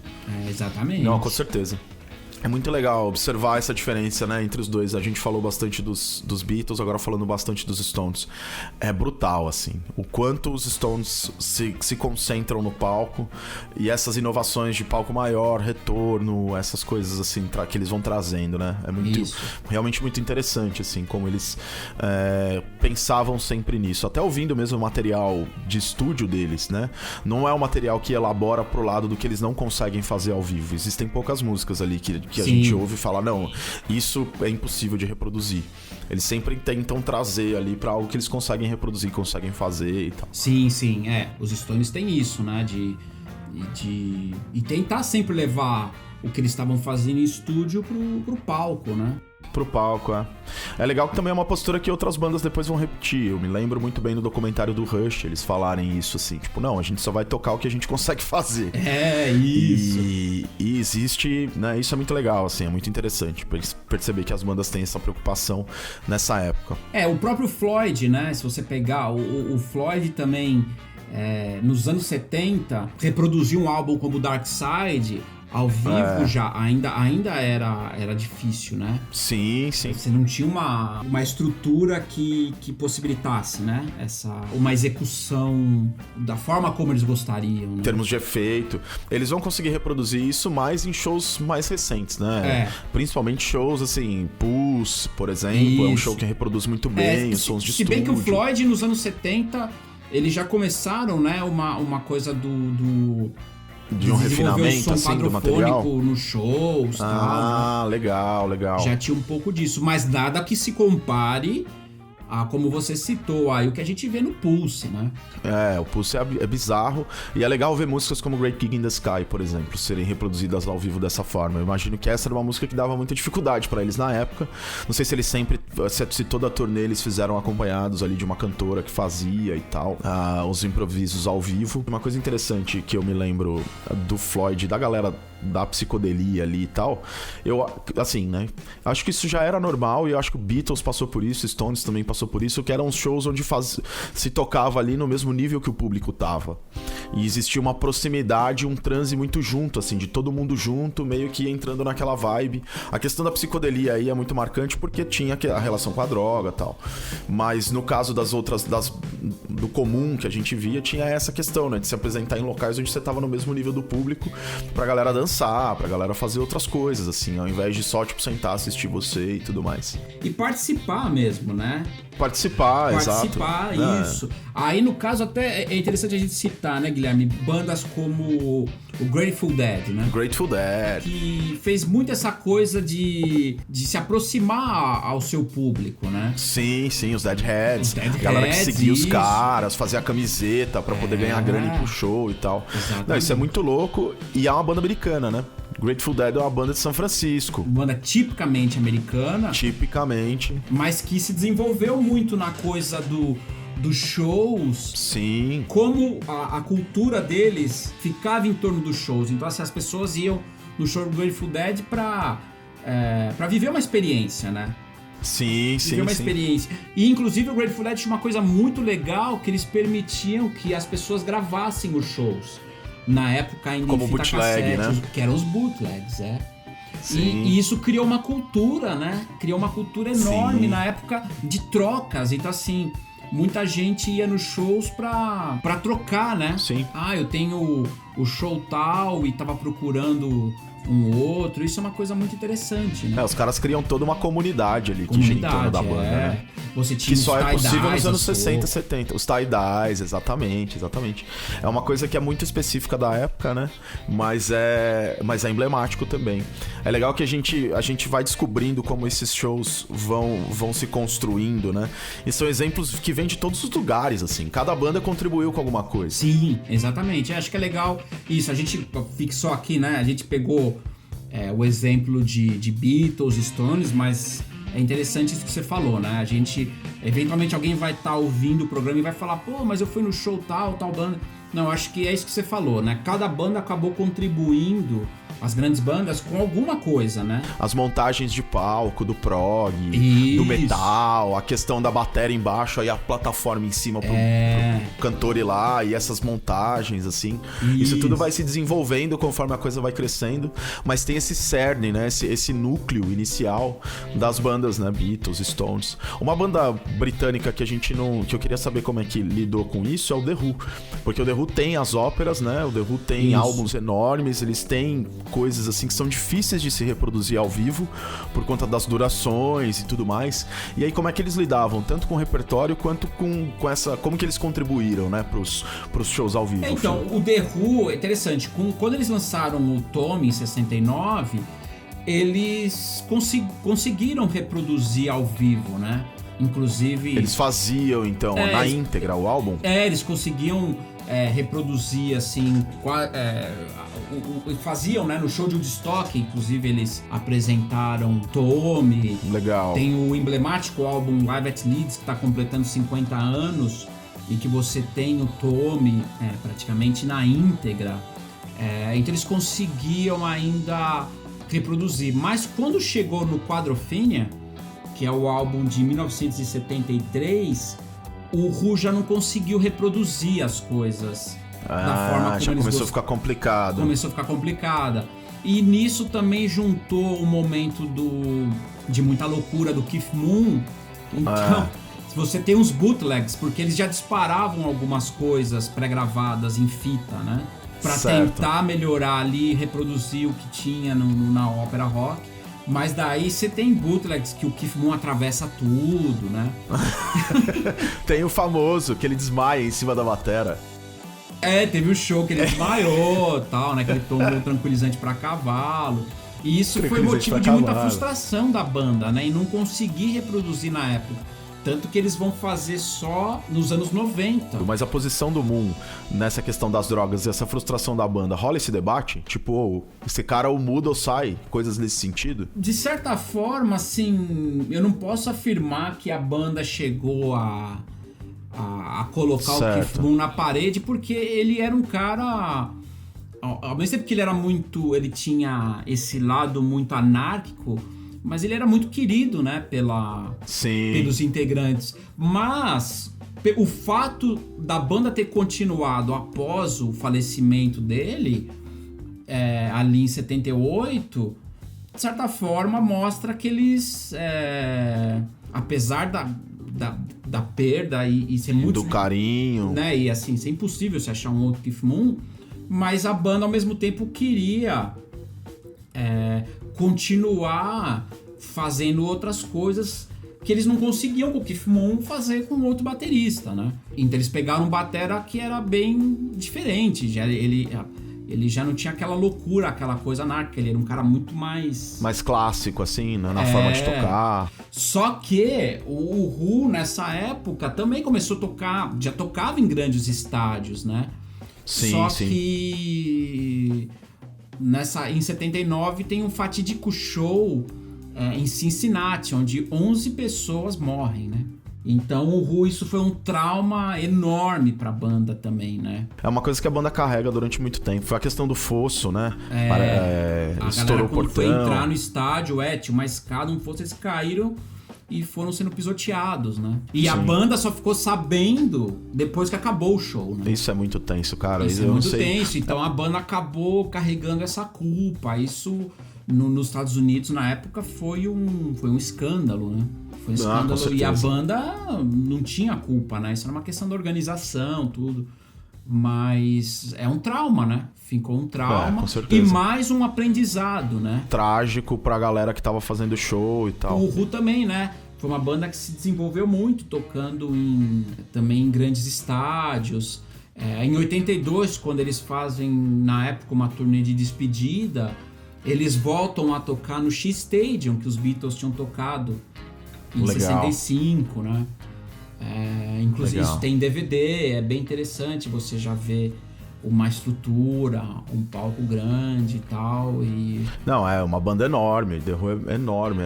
Exatamente. Não, com certeza. É muito legal observar essa diferença, né, entre os dois. A gente falou bastante dos Beatles, agora falando bastante dos Stones. É brutal, assim, o quanto os Stones se concentram no palco e essas inovações de palco maior, retorno, essas coisas, assim, que eles vão trazendo, né? É realmente muito interessante, assim, como eles pensavam sempre nisso. Até ouvindo mesmo o material de estúdio deles, né? Não é um material que elabora pro lado do que eles não conseguem fazer ao vivo. Existem poucas músicas ali que a gente ouve e fala, não, isso é impossível de reproduzir. Eles sempre tentam trazer ali pra algo que eles conseguem reproduzir, conseguem fazer e tal. Sim, os Stones têm isso, né, e tentar sempre levar o que eles estavam fazendo em estúdio pro palco, né? Pro palco, É legal que também é uma postura que outras bandas depois vão repetir. Eu me lembro muito bem no documentário do Rush, eles falarem isso assim, tipo, não, a gente só vai tocar o que a gente consegue fazer. Isso. E existe, né, isso é muito legal, assim, é muito interessante pra eles perceber que as bandas têm essa preocupação nessa época. O próprio Floyd, né, se você pegar, o Floyd também, nos anos 70, reproduziu um álbum como Dark Side. Ao vivo já, ainda era difícil, né? Sim. Você não tinha uma estrutura que possibilitasse, né? Uma execução da forma como eles gostariam, né? Em termos de efeito. Eles vão conseguir reproduzir isso mais em shows mais recentes, né? Principalmente shows, assim, Pulse, por exemplo, é um show que reproduz muito bem os sons de estúdio. Se bem que o Floyd, nos anos 70, eles já começaram, né? Uma coisa de um refinamento, assim, do material? Nos shows, tal. Legal. Já tinha um pouco disso, mas nada que se compare a, como você citou aí, o que a gente vê no Pulse, né? O Pulse é bizarro, e é legal ver músicas como Great Gig in the Sky, por exemplo, serem reproduzidas ao vivo dessa forma. Eu imagino que essa era uma música que dava muita dificuldade pra eles na época. Não sei se eles se toda a turnê eles fizeram acompanhados ali de uma cantora que fazia e tal, os improvisos ao vivo. Uma coisa interessante que eu me lembro do Floyd, da galera da psicodelia ali e tal, eu, assim, né, acho que isso já era normal, e eu acho que o Beatles passou por isso, Stones também passou por isso, que eram shows onde se tocava ali no mesmo nível que o público tava, e existia uma proximidade, um transe muito junto, assim, de todo mundo junto, meio que entrando naquela vibe. A questão da psicodelia aí é muito marcante porque tinha a relação com a droga e tal, mas no caso das outras, do comum que a gente via, tinha essa questão, né, de se apresentar em locais onde você tava no mesmo nível do público, pra galera dançar, pra galera fazer outras coisas, assim, ao invés de só, tipo, sentar, assistir você e tudo mais. E participar mesmo, né? Participar, exato. Isso. Aí, no caso, até é interessante a gente citar, né, Guilherme? Bandas como o Grateful Dead, né? Grateful Dead. Que fez muito essa coisa de se aproximar ao seu público, né? Sim, os Deadheads. A galera que seguia os caras, fazia a camiseta pra poder ganhar grana pro show e tal. Exatamente. Não, isso é muito louco. E é uma banda americana, né? Grateful Dead é uma banda de São Francisco. Uma banda tipicamente americana. Tipicamente. Mas que se desenvolveu muito na coisa do dos shows. Sim. Como a cultura deles ficava em torno dos shows. Então, assim, as pessoas iam no show do Grateful Dead pra viver uma experiência, né? Sim. Viver uma experiência. E, inclusive, o Grateful Dead tinha uma coisa muito legal, que eles permitiam que as pessoas gravassem os shows. Na época ainda como em fita bootleg, cassete, né? Que eram os bootlegs, Sim. E isso criou uma cultura, né? Criou uma cultura enorme Sim. na época de trocas. Então, assim, muita gente ia nos shows pra trocar, né? Sim. Eu tenho o show tal e tava procurando um outro. Isso é uma coisa muito interessante, né? Os caras criam toda uma comunidade ali que gira em torno da banda, né? Você tinha Que só é possível nos anos 60, os 70. Os tie-dyes, exatamente. É uma coisa que é muito específica da época, né? Mas é emblemático também. É legal que a gente vai descobrindo como esses shows vão se construindo, né? E são exemplos que vêm de todos os lugares, assim. Cada banda contribuiu com alguma coisa. Sim, exatamente. Acho que é legal isso. A gente fixou aqui, né? A gente pegou o exemplo de Beatles, Stones, mas é interessante isso que você falou, né? A gente, eventualmente alguém vai estar ouvindo o programa e vai falar, pô, mas eu fui no show tal banda. Não, acho que é isso que você falou, né? Cada banda acabou contribuindo, as grandes bandas, com alguma coisa, né? As montagens de palco, do prog, Isso. do metal, a questão da bateria embaixo, aí a plataforma em cima pro cantor ir lá, e essas montagens, assim. Isso tudo vai se desenvolvendo conforme a coisa vai crescendo, mas tem esse cerne, né? Esse núcleo inicial das bandas, né? Beatles, Stones. Uma banda britânica que eu queria saber como é que lidou com isso é o The Who. Porque o The Who tem as óperas, né? O The Who tem álbuns enormes, eles têm coisas assim que são difíceis de se reproduzir ao vivo por conta das durações e tudo mais. E aí como é que eles lidavam tanto com o repertório quanto com essa, como que eles contribuíram, né, pros shows ao vivo? Então, o The Who é interessante. Quando eles lançaram o Tommy em 69, eles conseguiram reproduzir ao vivo, né? Inclusive... Eles faziam, então, na íntegra o álbum? Eles conseguiam reproduzir, assim... faziam, né? No show de Woodstock, inclusive, eles apresentaram Tommy. Legal. Tem o emblemático álbum Live at Leeds, que está completando 50 anos, e que você tem o Tommy praticamente na íntegra. Então eles conseguiam ainda reproduzir. Mas quando chegou no Quadrophenia, que é o álbum de 1973, o Who já não conseguiu reproduzir as coisas da forma como já começou a ficar complicado. Começou a ficar complicada. E nisso também juntou o momento de muita loucura do Keith Moon. Então, você tem uns bootlegs, porque eles já disparavam algumas coisas pré-gravadas em fita, né? Pra tentar melhorar ali e reproduzir o que tinha na ópera rock. Mas daí você tem bootlegs que o Keith Moon atravessa tudo, né? Tem o famoso, que ele desmaia em cima da batera. Teve o show que ele desmaiou e tal, né? Que ele tomou tranquilizante pra cavalo. E isso foi motivo de muita frustração da banda, né? E não conseguir reproduzir na época. Tanto que eles vão fazer só nos anos 90. Mas a posição do Moon nessa questão das drogas e essa frustração da banda, rola esse debate? Tipo, esse cara ou muda ou sai? Coisas nesse sentido? De certa forma, assim, eu não posso afirmar que a banda chegou a colocar o Keith Moon na parede, porque ele era um cara... Ao mesmo tempo que ele tinha esse lado muito anárquico, mas ele era muito querido, né, pelos integrantes. Mas o fato da banda ter continuado após o falecimento dele, ali em 78, de certa forma mostra que eles, apesar da perda e ser muito... do carinho. Né, e assim, ser impossível se achar um outro Keith Moon, mas a banda ao mesmo tempo queria... continuar fazendo outras coisas que eles não conseguiam com o Keith Moon fazer com outro baterista, né? Então eles pegaram um batera que era bem diferente, ele já não tinha aquela loucura, aquela coisa anárquica, ele era um cara muito mais clássico, assim, né? Na forma de tocar. Só que o Who, nessa época, também começou a tocar, já tocava em grandes estádios, né? Só que... em 79 tem um fatídico show em Cincinnati, onde 11 pessoas morrem, né? Então o Who, isso foi um trauma enorme pra banda também, né? É uma coisa que a banda carrega durante muito tempo. Foi a questão do fosso, né? A Estourou galera o quando foi portão. entrar no estádio, tinha uma escada, um fosso, eles caíram e foram sendo pisoteados, né? E a banda só ficou sabendo depois que acabou o show, né? Isso é muito tenso, cara. Isso eu é não muito sei. tenso. Então a banda acabou carregando essa culpa. Isso nos Estados Unidos, na época, foi um escândalo, né? Foi um escândalo. com certeza. E a banda não tinha culpa, né? Isso era uma questão da organização, tudo. Mas é um trauma, né? Ficou um trauma. Com certeza. E mais um aprendizado, né? Trágico pra galera que tava fazendo show e tal. O Who também, né? Foi uma banda que se desenvolveu muito, tocando também em grandes estádios. Em 82, quando eles fazem, na época, uma turnê de despedida, eles voltam a tocar no Shea Stadium, que os Beatles tinham tocado em 65, né? Inclusive Legal. isso tem DVD, é bem interessante, você já vê uma estrutura, um palco grande e tal, e Não, é uma banda enorme. The Who é enorme.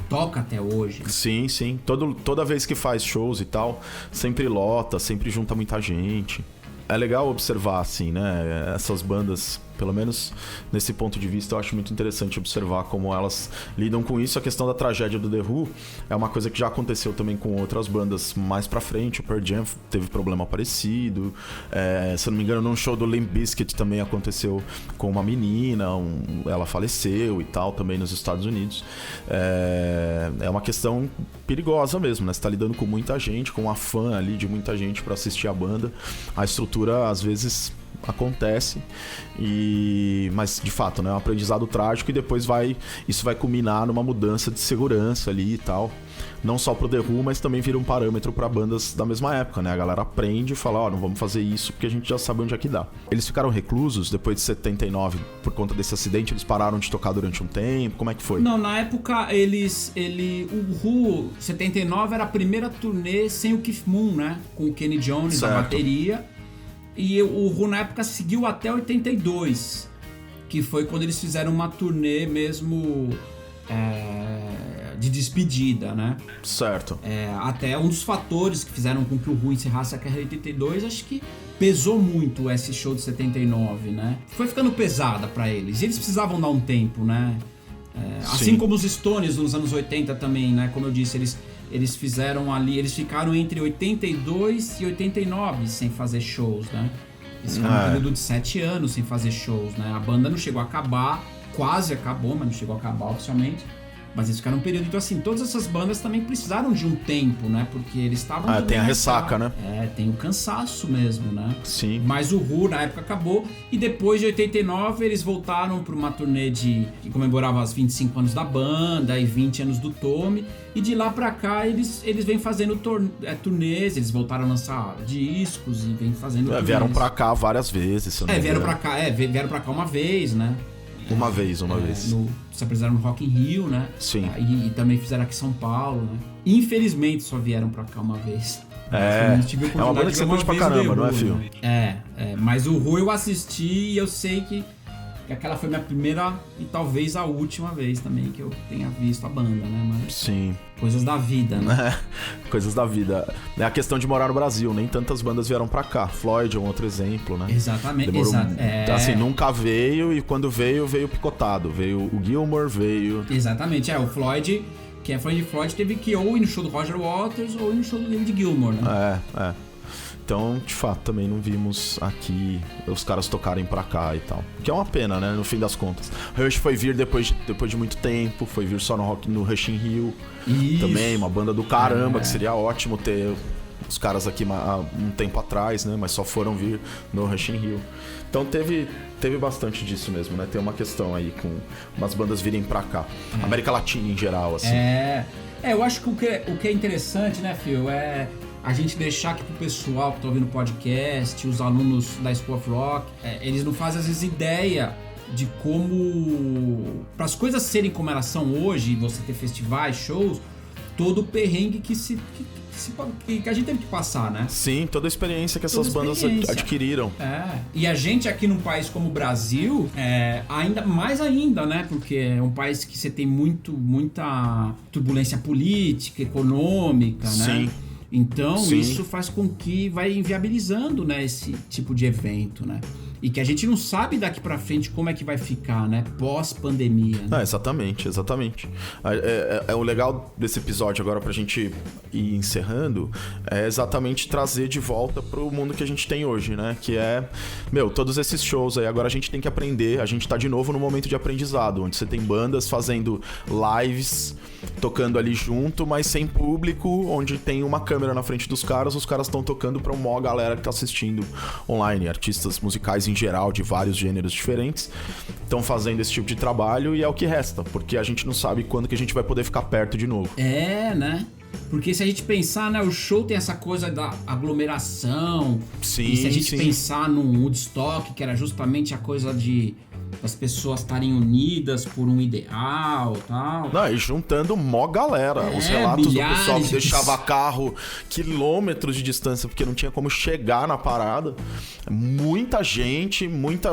toca até hoje. Sim. Toda vez que faz shows e tal, sempre lota, sempre junta muita gente. É legal observar, assim, né? Essas bandas, pelo menos nesse ponto de vista, eu acho muito interessante observar como elas lidam com isso. A questão da tragédia do The Who é uma coisa que já aconteceu também com outras bandas mais pra frente. O Pearl Jam teve problema parecido. Se eu não me engano, num show do Limp Bizkit também aconteceu com uma menina. Ela faleceu e tal, também nos Estados Unidos. É uma questão perigosa mesmo, né? Você tá lidando com muita gente, com uma fã ali de muita gente pra assistir a banda. A estrutura, às vezes, acontece, mas de fato, né, é um aprendizado trágico, e depois isso vai culminar numa mudança de segurança ali e tal, não só pro The Who, mas também vira um parâmetro para bandas da mesma época, né? A galera aprende e fala, não vamos fazer isso porque a gente já sabe onde é que dá. Eles ficaram reclusos depois de 79 por conta desse acidente, eles pararam de tocar durante um tempo, como é que foi? Não, na época o Who 79 era a primeira turnê sem o Keith Moon, né? Com o Kenny Jones na bateria. E o Who na época seguiu até 82, que foi quando eles fizeram uma turnê mesmo de despedida, né? Certo. Até um dos fatores que fizeram com que o Who encerrasse a carreira em 82, acho que pesou muito esse show de 79, né? Foi ficando pesada pra eles, e eles precisavam dar um tempo, né? Assim como os Stones nos anos 80 também, né? Como eu disse, eles fizeram ali, eles ficaram entre 82 e 89 sem fazer shows, né? Eles ficaram um período de 7 anos sem fazer shows, né? A banda não chegou a acabar, quase acabou, mas não chegou a acabar oficialmente. Mas eles ficaram um período, então assim, todas essas bandas também precisaram de um tempo, né? Porque eles estavam... tem a ressaca, né? Tem o cansaço mesmo, né? Sim. Mas o Who, na época, acabou. E depois de 89, eles voltaram para uma turnê que comemorava os 25 anos da banda e 20 anos do Tommy. E de lá pra cá, eles vêm fazendo turnês, eles voltaram a lançar discos e vêm fazendo turnês. Vieram pra cá várias vezes. Se eu não me vieram engano. vieram pra cá uma vez, né? Uma vez. Se apresentaram no Rock in Rio, né? Sim. E também fizeram aqui em São Paulo, né? Infelizmente só vieram pra cá uma vez. É uma banda que você curte pra caramba, não é, Fio? Mas o Who eu assisti e eu sei que aquela foi minha primeira e talvez a última vez também que eu tenha visto a banda, né? Mas sim. Coisas da vida, né? Coisas da vida. É a questão de morar no Brasil, nem tantas bandas vieram pra cá. Floyd é um outro exemplo, né? Exatamente. Assim, nunca veio, e quando veio picotado. Veio o Gilmour, veio... Exatamente, o Floyd... Quem é fã de Floyd teve que ou ir no show do Roger Waters ou ir no show do David Gilmour, né? Então, de fato, também não vimos aqui os caras tocarem pra cá e tal. Que é uma pena, né? No fim das contas. Rush foi vir depois de muito tempo, foi vir só no Rush in Rio. Isso. Também, uma banda do caramba, que seria ótimo ter os caras aqui há um tempo atrás, né? Mas só foram vir no Rush in Rio. Então teve bastante disso mesmo, né? Tem uma questão aí com umas bandas virem pra cá. América Latina em geral, assim. Eu acho que o que é interessante, né, Phil, é a gente deixar aqui pro pessoal que tá ouvindo o podcast, os alunos da School of Rock, eles não fazem às vezes ideia de como, para as coisas serem como elas são hoje, você ter festivais, shows, todo o perrengue que a gente teve que passar, né? Sim, toda a experiência que essas bandas adquiriram. E a gente aqui num país como o Brasil, ainda mais ainda, né? Porque é um país que você tem muita turbulência política, econômica, né? Sim. Então, isso faz com que vai inviabilizando, né, esse tipo de evento, né? E que a gente não sabe daqui pra frente como é que vai ficar, né? Pós-pandemia. Né? Exatamente. O legal desse episódio agora pra gente ir encerrando é exatamente trazer de volta pro mundo que a gente tem hoje, né? Que é, todos esses shows aí. Agora a gente tem que aprender. A gente tá de novo no momento de aprendizado, onde você tem bandas fazendo lives, tocando ali junto, mas sem público, onde tem uma câmera na frente dos caras, os caras estão tocando pra uma galera que tá assistindo online, artistas musicais em geral, de vários gêneros diferentes, estão fazendo esse tipo de trabalho e é o que resta, porque a gente não sabe quando que a gente vai poder ficar perto de novo. Né? Porque se a gente pensar, né, o show tem essa coisa da aglomeração. Sim, e se a gente pensar no Woodstock, que era justamente a coisa das pessoas estarem unidas por um ideal e tal. Não, e juntando mó galera. Os relatos do pessoal que deixava carro quilômetros de distância porque não tinha como chegar na parada. Muita gente, muita...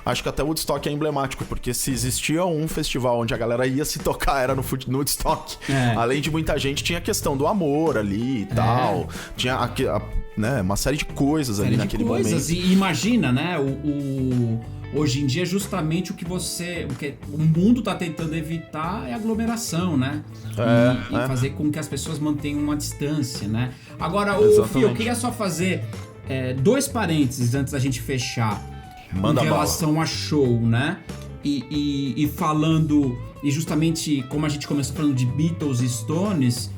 Acho que até o Woodstock é emblemático, porque se existia um festival onde a galera ia se tocar, era no Woodstock. Além de muita gente, tinha a questão do amor ali e tal. Tinha uma série de coisas ali naquele momento. E imagina, né, hoje em dia, justamente o que o mundo tá tentando evitar é aglomeração, né? E fazer com que as pessoas mantenham uma distância, né? Agora, Fih, eu queria só fazer 2 parênteses antes da gente fechar. Manda em relação a show, né? E falando, e justamente como a gente começou falando de Beatles e Stones,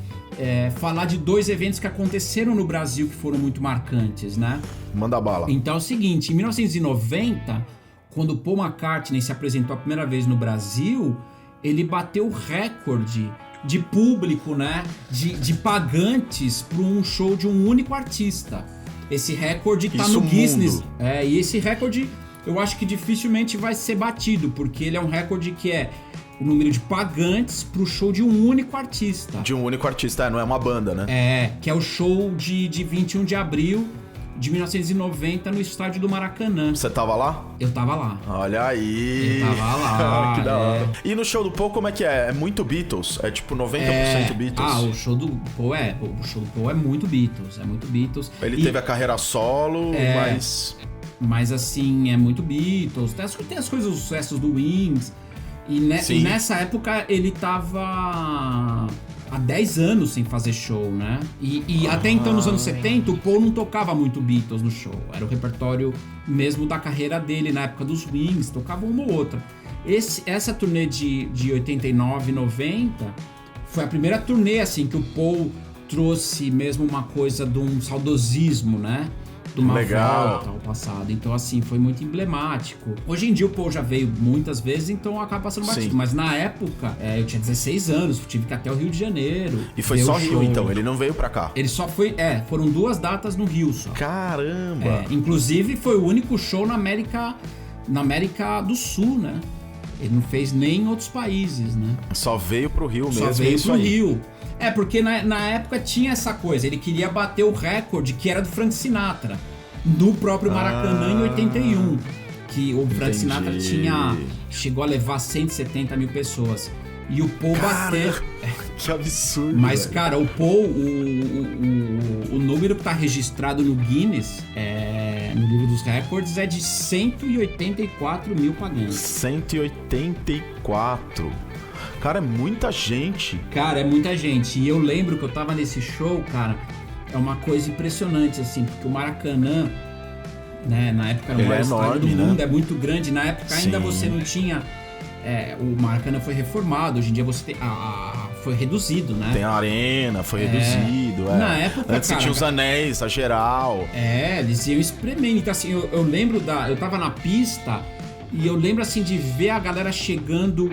falar de 2 eventos que aconteceram no Brasil que foram muito marcantes, né? Manda bala. Então é o seguinte, em 1990... Quando o Paul McCartney se apresentou a primeira vez no Brasil, ele bateu o recorde de público, né? De pagantes para um show de um único artista. Esse recorde tá no Guinness. E esse recorde eu acho que dificilmente vai ser batido, porque ele é um recorde que é o número de pagantes pro show de um único artista. De um único artista, não é uma banda, né? Que é o show de 21 de abril de 1990 no estádio do Maracanã. Você tava lá? Eu tava lá. Olha aí! Eu tava lá. Que da hora. E no show do Paul, como é que é? É muito Beatles? É tipo 90% Beatles? O show do Paul O show do Paul é muito Beatles. É muito Beatles. Ele teve a carreira solo, mas... Mas assim, é muito Beatles. Tem as coisas, os sucessos do Wings. E nessa época ele tava... há 10 anos sem fazer show, né? E até então, nos anos 70, o Paul não tocava muito Beatles no show. Era o repertório mesmo da carreira dele, na época dos Wings, tocava uma ou outra. Essa turnê de 89 e 90 foi a primeira turnê, assim, que o Paul trouxe mesmo uma coisa de um saudosismo, né? De uma volta ao passado. Então, assim, foi muito emblemático. Hoje em dia o Paul já veio muitas vezes, então acaba passando batido. Mas na época, eu tinha 16 anos, tive que ir até o Rio de Janeiro. E foi só Rio, então? Ele não veio pra cá? Ele só foi... foram 2 datas no Rio só. Caramba! Inclusive, foi o único show na América do Sul, né? Ele não fez nem em outros países, né? Só veio pro Rio mesmo. Só veio pro Rio. Porque na época tinha essa coisa, ele queria bater o recorde que era do Frank Sinatra, no próprio Maracanã em 81, que o Frank Sinatra chegou a levar 170 mil pessoas. E o Paul bateu. Que absurdo. Mas, velho. cara, o Paul, o número que tá registrado no Guinness, no livro dos recordes, é de 184 mil pagantes. 184. Cara, é muita gente. Cara, é muita gente. E eu lembro que eu tava nesse show, cara, é uma coisa impressionante, assim, porque o Maracanã, né, na época era o maior estádio do mundo, né? É muito grande. Na época ainda você não tinha... o Maracanã foi reformado, hoje em dia você tem... foi reduzido, né? Tem a arena, foi reduzido. Na época, antes você tinha os anéis, a geral. Eles iam espremendo. Então, assim, eu lembro eu tava na pista... E eu lembro, assim, de ver a galera chegando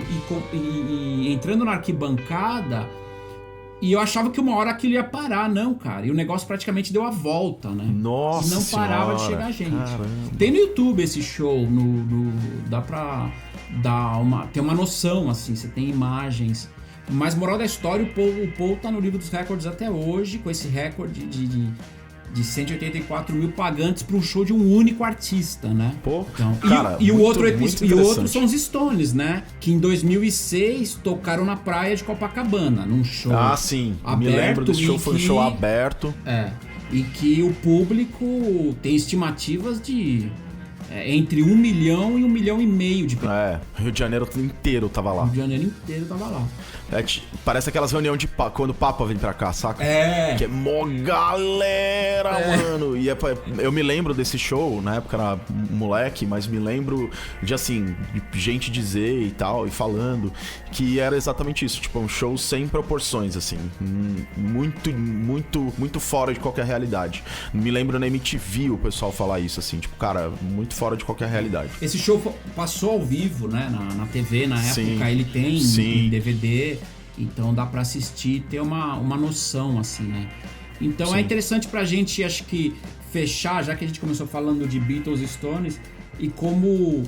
e entrando na arquibancada, e eu achava que uma hora aquilo ia parar. Não, cara. E o negócio praticamente deu a volta, né? Nossa. E não parava de chegar gente. Caramba. Tem no YouTube esse show, dá pra ter uma noção, assim, você tem imagens. Mas moral da história, o Paul tá no livro dos recordes até hoje, com esse recorde de 184 mil pagantes para um show de um único artista, né? Pô, então, cara, e o outro interessante. são os Stones, né? Que em 2006 tocaram na praia de Copacabana, num show. Ah, sim. Aberto, me lembro desse show, foi um show aberto. E que o público tem estimativas de entre 1 milhão e 1,5 milhão de pessoas. Rio de Janeiro inteiro tava lá. O Rio de Janeiro inteiro tava lá. Parece aquelas reuniões de quando o Papa vem pra cá, saca? Que é mó galera, mano. E eu me lembro desse show, na época era moleque, mas me lembro de, assim, gente dizer e tal, e falando, que era exatamente isso, tipo, um show sem proporções, assim, muito fora de qualquer realidade. Me lembro na MTV o pessoal falar isso, assim, tipo, cara, muito fora de qualquer realidade. Esse show passou ao vivo, né, na TV, na época, Sim. ele tem em DVD, então dá pra assistir e ter uma noção, assim, né. Então Sim. é interessante pra gente, acho que, fechar, já que a gente começou falando de Beatles e Stones, e como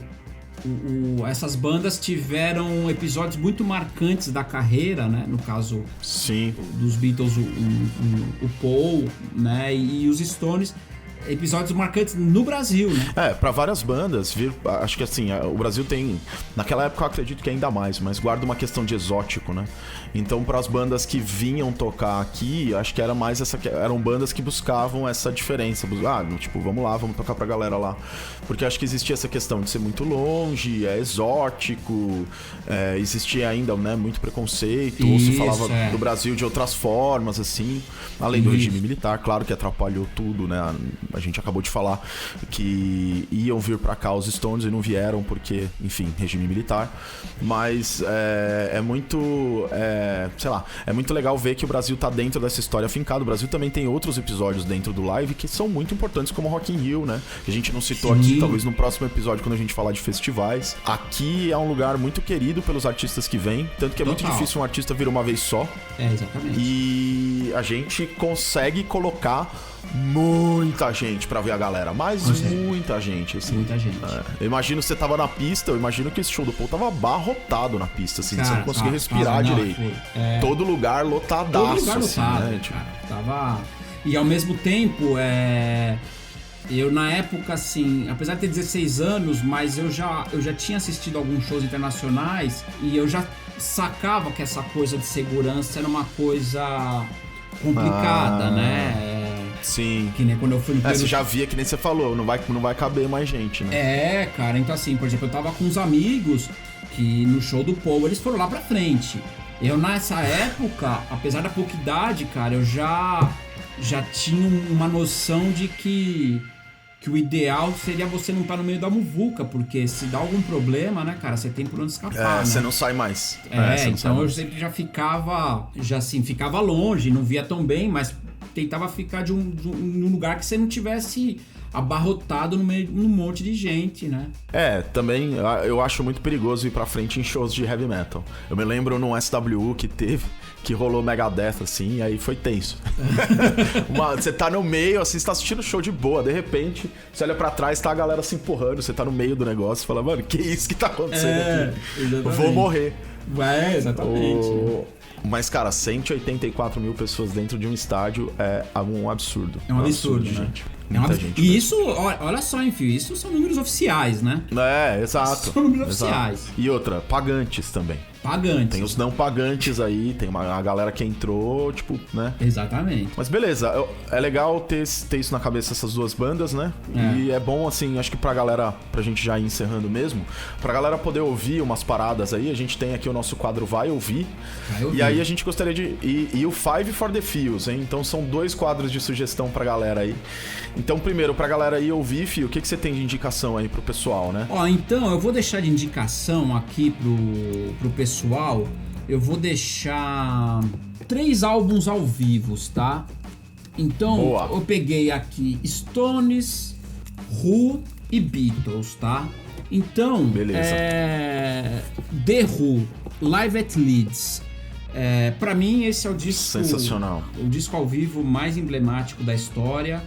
essas bandas tiveram episódios muito marcantes da carreira, né, no caso Sim. dos Beatles, o Paul, né, e os Stones, episódios marcantes no Brasil, né? Pra várias bandas, acho que assim, o Brasil tem, naquela época eu acredito que ainda mais, mas guarda uma questão de exótico, né? Então, para as bandas que vinham tocar aqui, acho que era mais eram bandas que buscavam essa diferença, tipo, vamos lá, vamos tocar pra galera lá, porque acho que existia essa questão de ser muito longe, exótico, existia ainda, né, muito preconceito, ou se falava do Brasil de outras formas, assim, além do regime militar, claro que atrapalhou tudo, né? A gente acabou de falar que iam vir pra cá os Stones e não vieram porque, enfim, regime militar. Mas é muito legal ver que o Brasil tá dentro dessa história afincada. O Brasil também tem outros episódios dentro do live que são muito importantes, como Rock in Rio, né? Que a gente não citou aqui, talvez no próximo episódio, quando a gente falar de festivais. Aqui é um lugar muito querido pelos artistas que vêm, tanto que é muito difícil um artista vir uma vez só. Exatamente. E a gente consegue colocar muita gente pra ver a galera, mas muita gente, assim. Muita gente. Eu imagino que você tava na pista, eu imagino que esse show do Paul tava abarrotado na pista, assim, você não conseguia respirar direito. Todo lugar lotadaço, todo lugar assim, lotado, né? Tipo... Tava... E ao mesmo tempo, eu na época, assim, apesar de ter 16 anos, mas eu já tinha assistido alguns shows internacionais e eu já sacava que essa coisa de segurança era uma coisa complicada, né? Sim. Que nem quando eu fui no você já via, que nem você falou, não vai caber mais gente, né? Cara, então assim, por exemplo, eu tava com uns amigos que no show do Paul eles foram lá pra frente. Eu nessa época, apesar da pouca idade, cara, eu já tinha uma noção de que o ideal seria você não estar no meio da muvuca, porque se dá algum problema, né, cara, você tem por onde escapar, né? Você não sai mais. Então eu sempre já ficava longe, não via tão bem, mas tentava ficar de um lugar que você não tivesse abarrotado no meio de um monte de gente, né? Também eu acho muito perigoso ir pra frente em shows de heavy metal. Eu me lembro num SWU que rolou Megadeth, assim, e aí foi tenso. Você tá no meio, assim, você tá assistindo o show de boa, de repente, você olha pra trás, tá a galera se empurrando, você tá no meio do negócio e fala, mano, que isso que tá acontecendo aqui? Exatamente. Eu vou morrer. Exatamente. Mas, cara, 184 mil pessoas dentro de um estádio é um absurdo. É um absurdo, né? Gente. Gente e mesmo. Isso, olha só, enfim, isso são números oficiais, né? Exato. São números oficiais. E outra, pagantes também. Pagantes. Tem os não pagantes aí, tem a galera que entrou, tipo, né? Exatamente. Mas beleza, é legal ter isso na cabeça, essas duas bandas, né? E é bom, assim, acho que pra gente já ir encerrando mesmo, pra galera poder ouvir umas paradas aí, a gente tem aqui o nosso quadro Vai Ouvir. E aí a gente gostaria de... E o Five for the Feels, hein? Então são 2 quadros de sugestão pra galera aí. Então, primeiro, pra galera aí ouvir, Fio, o que você tem de indicação aí pro pessoal, né? Então, eu vou deixar de indicação aqui pro pessoal, eu vou deixar 3 álbuns ao vivo, tá? Então, Boa. Eu peguei aqui Stones, Who e Beatles, tá? Então, beleza. The Who, Live at Leeds. Pra mim, esse é o disco... Sensacional. O disco ao vivo mais emblemático da história.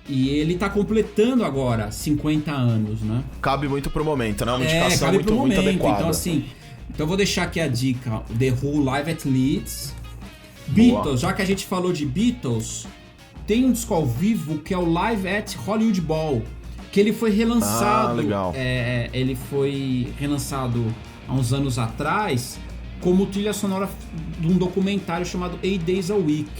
E ele tá completando agora 50 anos, né? Cabe muito pro momento, né? Uma indicação cabe pro momento. muito adequada. Então, assim, Então eu vou deixar aqui a dica, The Who Live at Leeds. Boa. Beatles, já que a gente falou de Beatles, tem um disco ao vivo que é o Live at Hollywood Bowl, que ele foi relançado. Legal. Ele foi relançado há uns anos atrás como trilha sonora de um documentário chamado 8 Days a Week.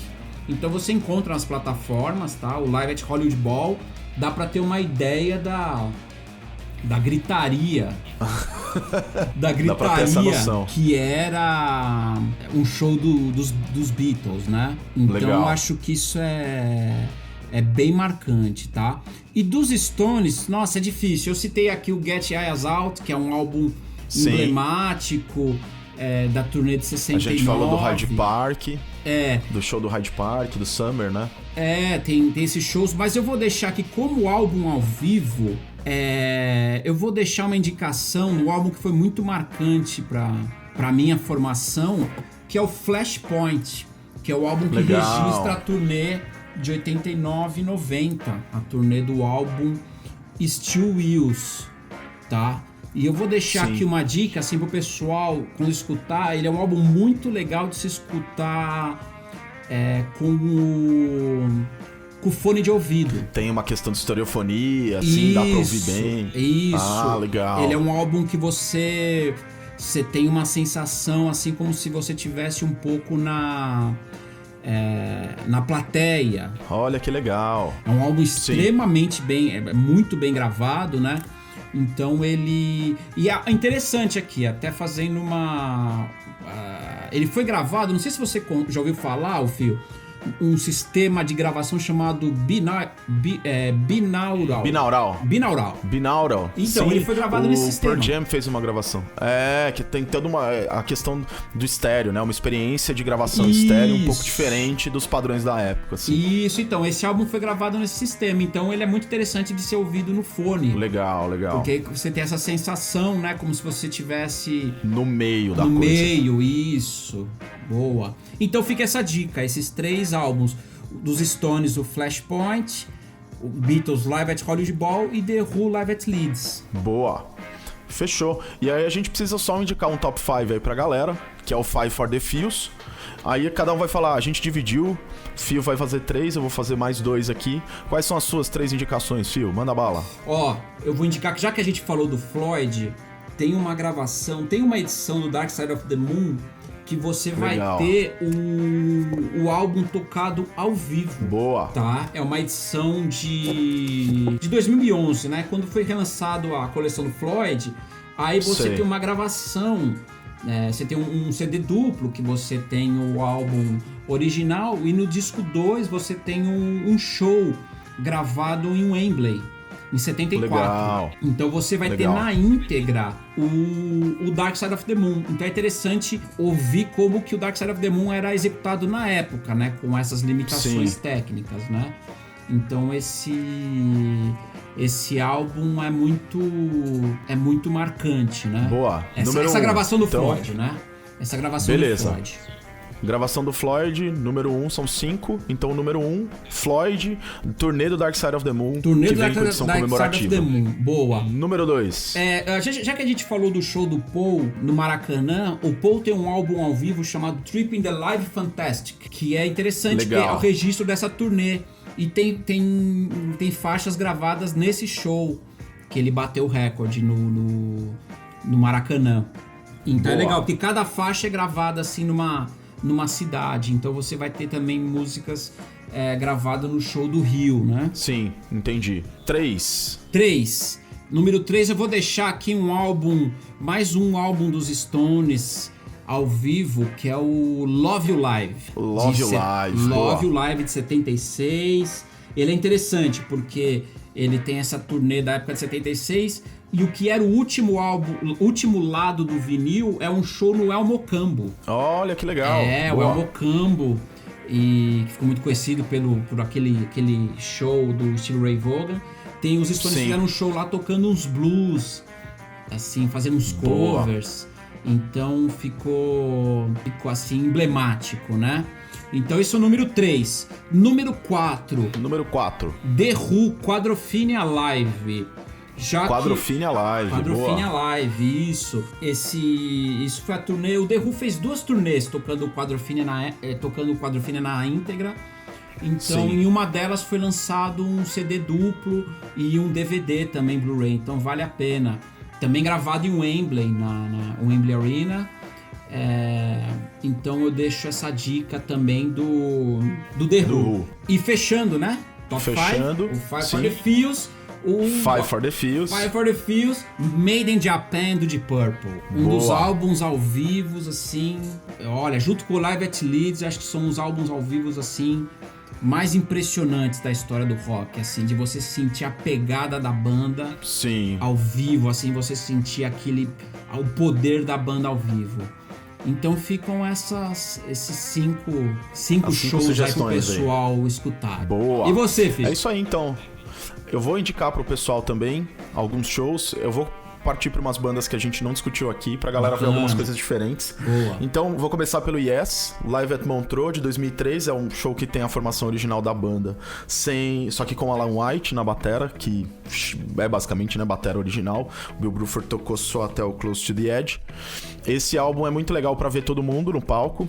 Então você encontra nas plataformas, tá? O Live at Hollywood Bowl, dá pra ter uma ideia da gritaria. Da Dá pra ter essa gritaria noção. que era um show dos Beatles, né? Então Legal. eu acho que isso é bem marcante, tá? E dos Stones, nossa, é difícil. Eu citei aqui o Get Your Eyes Out, que é um álbum Sim. emblemático da turnê de 69. A gente falou do Hyde Park, É, do show do Hyde Park, do Summer, né? tem esses shows, mas eu vou deixar aqui como álbum ao vivo, eu vou deixar uma indicação no álbum que foi muito marcante pra minha formação, que é o Flashpoint, que é o álbum que Legal. registra a turnê de 89 e 90, a turnê do álbum Steel Wheels, tá? E eu vou deixar Sim. aqui uma dica, assim, pro pessoal, quando escutar, ele é um álbum muito legal de se escutar com o fone de ouvido. Tem uma questão de estereofonia, assim, dá pra ouvir bem. Isso. Ah, legal. Ele é um álbum que você tem uma sensação, assim, como se você tivesse um pouco na plateia. Olha que legal. É um álbum extremamente muito bem gravado, né? Então ele... E é interessante aqui, até fazendo uma... ele foi gravado, não sei se você já ouviu falar, o Fio, um sistema de gravação chamado binaural. Binaural. Então, Sim, ele foi gravado nesse sistema. O Pearl Jam fez uma gravação. Que tem toda a questão do estéreo, né? Uma experiência de gravação estéreo um pouco diferente dos padrões da época, assim. Isso, então, esse álbum foi gravado nesse sistema, então ele é muito interessante de ser ouvido no fone. Legal. Porque você tem essa sensação, né? Como se você tivesse... No meio da coisa. No meio, isso. Boa. Então fica essa dica, esses 3 álbuns dos Stones, o Flashpoint, o Beatles Live at Hollywood Bowl e The Who Live at Leeds. Boa. Fechou. E aí a gente precisa só indicar um top 5 aí pra galera, que é o 5 for the Fios. Aí cada um vai falar, a gente dividiu, Fio vai fazer 3, eu vou fazer mais 2 aqui. Quais são as suas 3 indicações, Fio? Manda bala. Eu vou indicar que já que a gente falou do Floyd, tem uma edição do Dark Side of the Moon que você vai ter o álbum tocado ao vivo. Boa. Tá? É uma edição de 2011, né? Quando foi relançado a coleção do Floyd, aí você tem uma gravação, né? Você tem um CD duplo, que você tem o álbum original, e no disco 2 você tem um show gravado em Wembley, em 74. Legal. Então você vai ter na íntegra o Dark Side of the Moon. Então é interessante ouvir como que o Dark Side of the Moon era executado na época, né? Com essas limitações técnicas, né? Então esse álbum é muito marcante, né? Boa. Essa gravação do Floyd, né? Essa gravação do Floyd. Gravação do Floyd, número 1, são 5. Então, número 1, Floyd, turnê do Dark Side of the Moon, turnê que do vem com edição comemorativa. Dark Side of the Moon, boa. Número 2. Já que a gente falou do show do Paul no Maracanã, o Paul tem um álbum ao vivo chamado Trip in the Live Fantastic, que é interessante, que é o registro dessa turnê. E tem faixas gravadas nesse show, que ele bateu o recorde no Maracanã. Então é legal, porque cada faixa é gravada assim numa cidade, então você vai ter também músicas gravadas no show do Rio, né? Sim, entendi. 3. Número 3, eu vou deixar aqui mais um álbum dos Stones ao vivo, que é o Love You Live. Love You Live de 76. Ele é interessante porque ele tem essa turnê da época de 76, e o que era o último álbum, o último lado do vinil é um show no El Mocambo. Olha que legal. O El Mocambo, e que ficou muito conhecido por aquele show do Stevie Ray Vaughan. Tem os Stones que fizeram um show lá tocando uns blues, assim, fazendo uns covers. Então ficou assim emblemático, né? Então esse é o número 3. Número 4. Número 4. The Who Quadrophenia Live. Quadrophenia Live. Quadrophenia Live, isso. Isso foi a turnê. O The Who fez 2 turnês tocando o Quadrophenia na íntegra. Então, Sim. em uma delas foi lançado um CD duplo e um DVD também, Blu-ray. Então, vale a pena. Também gravado em Wembley, na Wembley Arena. Então, eu deixo essa dica também do The Who. E fechando, né? Top 5. O Five for the Fields. Five for the Fields, Made in Japan do Deep Purple. Dos álbuns ao vivo, assim. Olha, junto com o Live at Leeds, acho que são os álbuns ao vivo, assim, mais impressionantes da história do rock, assim, de você sentir a pegada da banda ao vivo, assim, você sentir o poder da banda ao vivo. Então ficam esses cinco shows aí pro pessoal escutar. Boa. E você, filho? É isso aí, então. Eu vou indicar pro pessoal também alguns shows. Eu vou partir para umas bandas que a gente não discutiu aqui, pra galera ver algumas coisas diferentes. Boa. Então, vou começar pelo Yes, Live at Montreux, de 2003. É um show que tem a formação original da banda, só que com Alan White na batera, que é basicamente, né, batera original. O Bill Bruford tocou só até o Close to the Edge. Esse álbum é muito legal pra ver todo mundo no palco.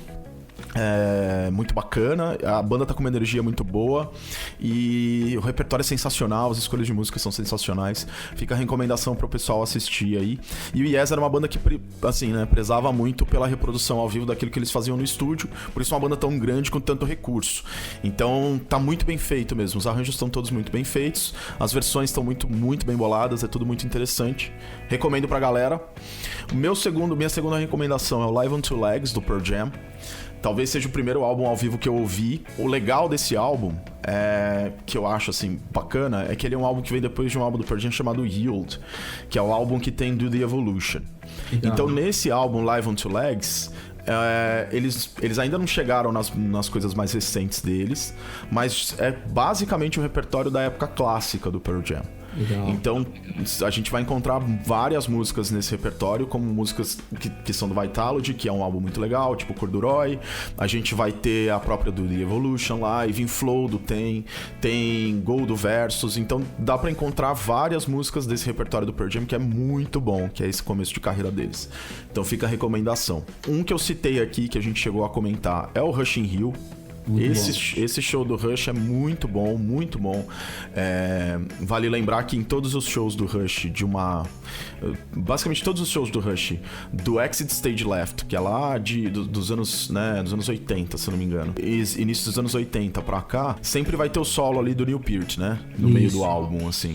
É muito bacana, a banda tá com uma energia muito boa e o repertório é sensacional, as escolhas de música são sensacionais. Fica a recomendação pro pessoal assistir aí. E o Yes era uma banda que, assim, né, prezava muito pela reprodução ao vivo daquilo que eles faziam no estúdio, por isso uma banda tão grande com tanto recurso. Então tá muito bem feito mesmo, os arranjos estão todos muito bem feitos, as versões estão muito, muito bem boladas, é tudo muito interessante. Recomendo pra galera. Minha segunda recomendação é o Live on Two Legs, do Pearl Jam. Talvez seja o primeiro álbum ao vivo que eu ouvi. O legal desse álbum, que eu acho assim bacana, é que ele é um álbum que vem depois de um álbum do Pearl Jam chamado Yield, que é o álbum que tem Do The Evolution. Então nesse álbum Live on Two Legs, eles ainda não chegaram nas coisas mais recentes deles, mas é basicamente o repertório da época clássica do Pearl Jam. Legal. Então a gente vai encontrar várias músicas nesse repertório, como músicas que são do Vitalogy, que é um álbum muito legal, tipo Corduroy. A gente vai ter a própria do The Evolution Live, In Flow do tem Go do Versus. Então dá pra encontrar várias músicas desse repertório do Pearl Jam que é muito bom, que é esse começo de carreira deles. Então fica a recomendação. Um que eu citei aqui, que a gente chegou a comentar, é o Rush in Rio. Esse show do Rush é muito bom, muito bom. Vale lembrar que em todos os shows do Rush, basicamente todos os shows do Rush, do Exit Stage Left, que é lá dos anos 80, se eu não me engano, início dos anos 80 pra cá, sempre vai ter o solo ali do Neil Peart, né? No meio do álbum, assim.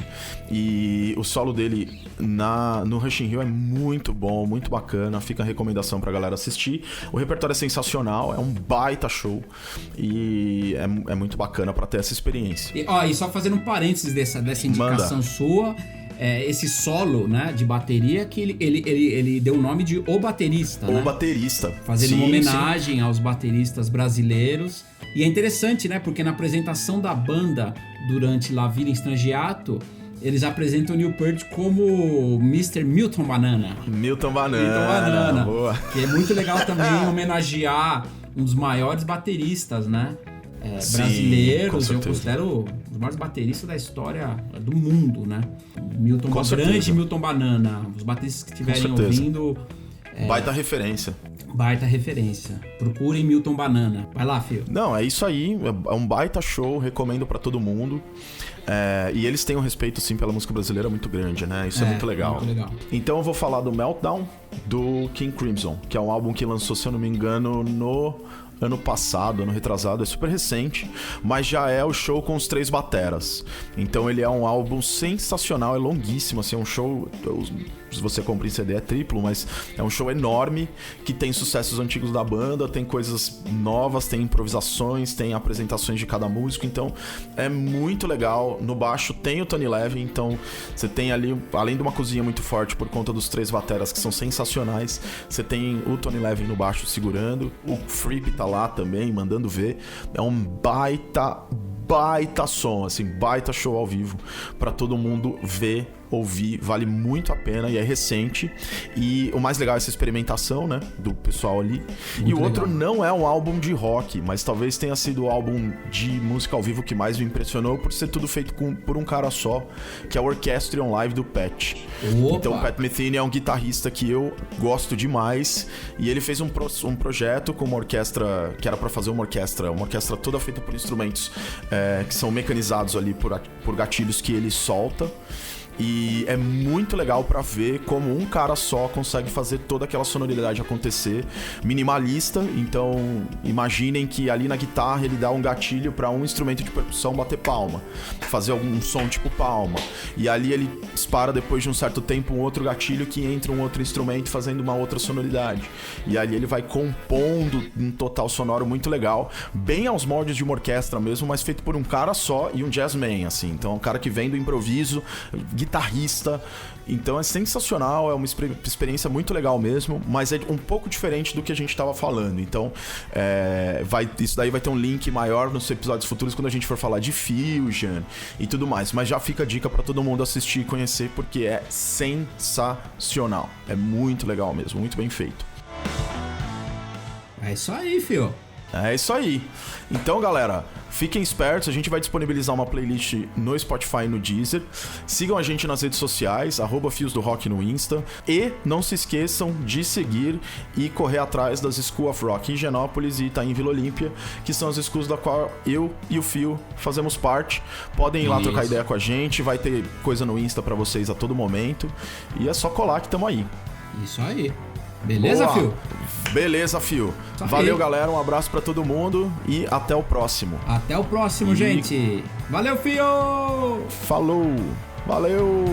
E o solo dele no Rush in Rio é muito bom, muito bacana. Fica a recomendação pra galera assistir. O repertório é sensacional, é um baita show. E é muito bacana pra ter essa experiência. E só fazendo um parênteses dessa indicação sua, esse solo, né, de bateria, que ele deu o nome de O Baterista, né? O Baterista. Fazendo uma homenagem aos bateristas brasileiros. E é interessante, né, porque na apresentação da banda durante La Vida em Strangiato, eles apresentam o Neil Peart como Mr. Milton Banana. Milton Banana. Boa. Que é muito legal também homenagear um dos maiores bateristas, né? Brasileiros. Eu considero um dos maiores bateristas da história do mundo, né? Grande Milton Banana. Os bateristas que estiverem ouvindo... Baita referência. Procurem Milton Banana. Vai lá, Fio. Não, é isso aí. É um baita show. Recomendo pra todo mundo. E eles têm um respeito, sim, pela música brasileira muito grande, né? Isso é muito legal. Muito legal. Então eu vou falar do Meltdown, do King Crimson, que é um álbum que lançou, se eu não me engano, no ano passado, ano retrasado, é super recente, mas já é o show com os 3 bateras. Então ele é um álbum sensacional, é longuíssimo, assim, é um show, se você compra em CD é triplo, mas é um show enorme, que tem sucessos antigos da banda, tem coisas novas, tem improvisações, tem apresentações de cada músico, então é muito legal. No baixo tem o Tony Levin, então você tem ali, além de uma cozinha muito forte por conta dos 3 bateras que são sensacionais, você tem o Tony Levin no baixo segurando, o Fripp tá lá também, mandando ver. É um baita baita som, assim, baita show ao vivo pra todo mundo ver, ouvir, vale muito a pena e é recente. E o mais legal é essa experimentação, né, do pessoal ali. Muito e o outro legal. Não é um álbum de rock, mas talvez tenha sido o álbum de música ao vivo que mais me impressionou por ser tudo feito por um cara só, que é o Orchestrion Live do Pat. Opa. Então o Pat Metheny é um guitarrista que eu gosto demais e ele fez um projeto com uma orquestra, que era pra fazer uma orquestra toda feita por instrumentos que são mecanizados ali por gatilhos que ele solta. E é muito legal pra ver como um cara só consegue fazer toda aquela sonoridade acontecer, minimalista. Então imaginem que ali na guitarra ele dá um gatilho pra um instrumento de percussão bater palma, fazer algum som tipo palma, e ali ele dispara depois de um certo tempo um outro gatilho que entra um outro instrumento fazendo uma outra sonoridade, e ali ele vai compondo um total sonoro muito legal, bem aos moldes de uma orquestra mesmo, mas feito por um cara só e um jazzman, assim. Então é um cara que vem do improviso, guitarrista, então é sensacional, é uma experiência muito legal mesmo, mas é um pouco diferente do que a gente estava falando. Então isso daí vai ter um link maior nos episódios futuros quando a gente for falar de Fusion e tudo mais, mas já fica a dica para todo mundo assistir e conhecer, porque é sensacional, é muito legal mesmo, muito bem feito. É isso aí, fio. É isso aí. Então, galera, fiquem espertos, a gente vai disponibilizar uma playlist no Spotify e no Deezer. Sigam a gente nas redes sociais, @Fios do Rock no Insta. E não se esqueçam de seguir e correr atrás das School of Rock em Higienópolis e Itaim Vila Olímpia, que são as schools da qual eu e o Fio fazemos parte. Podem ir lá trocar ideia com a gente, vai ter coisa no Insta pra vocês a todo momento. E é só colar que tamo aí. Isso aí. Beleza, Boa. Fio? Beleza, Fio. Tá. Valeu, galera. Um abraço pra todo mundo e até o próximo. Até o próximo, gente. Valeu, Fio! Falou. Valeu.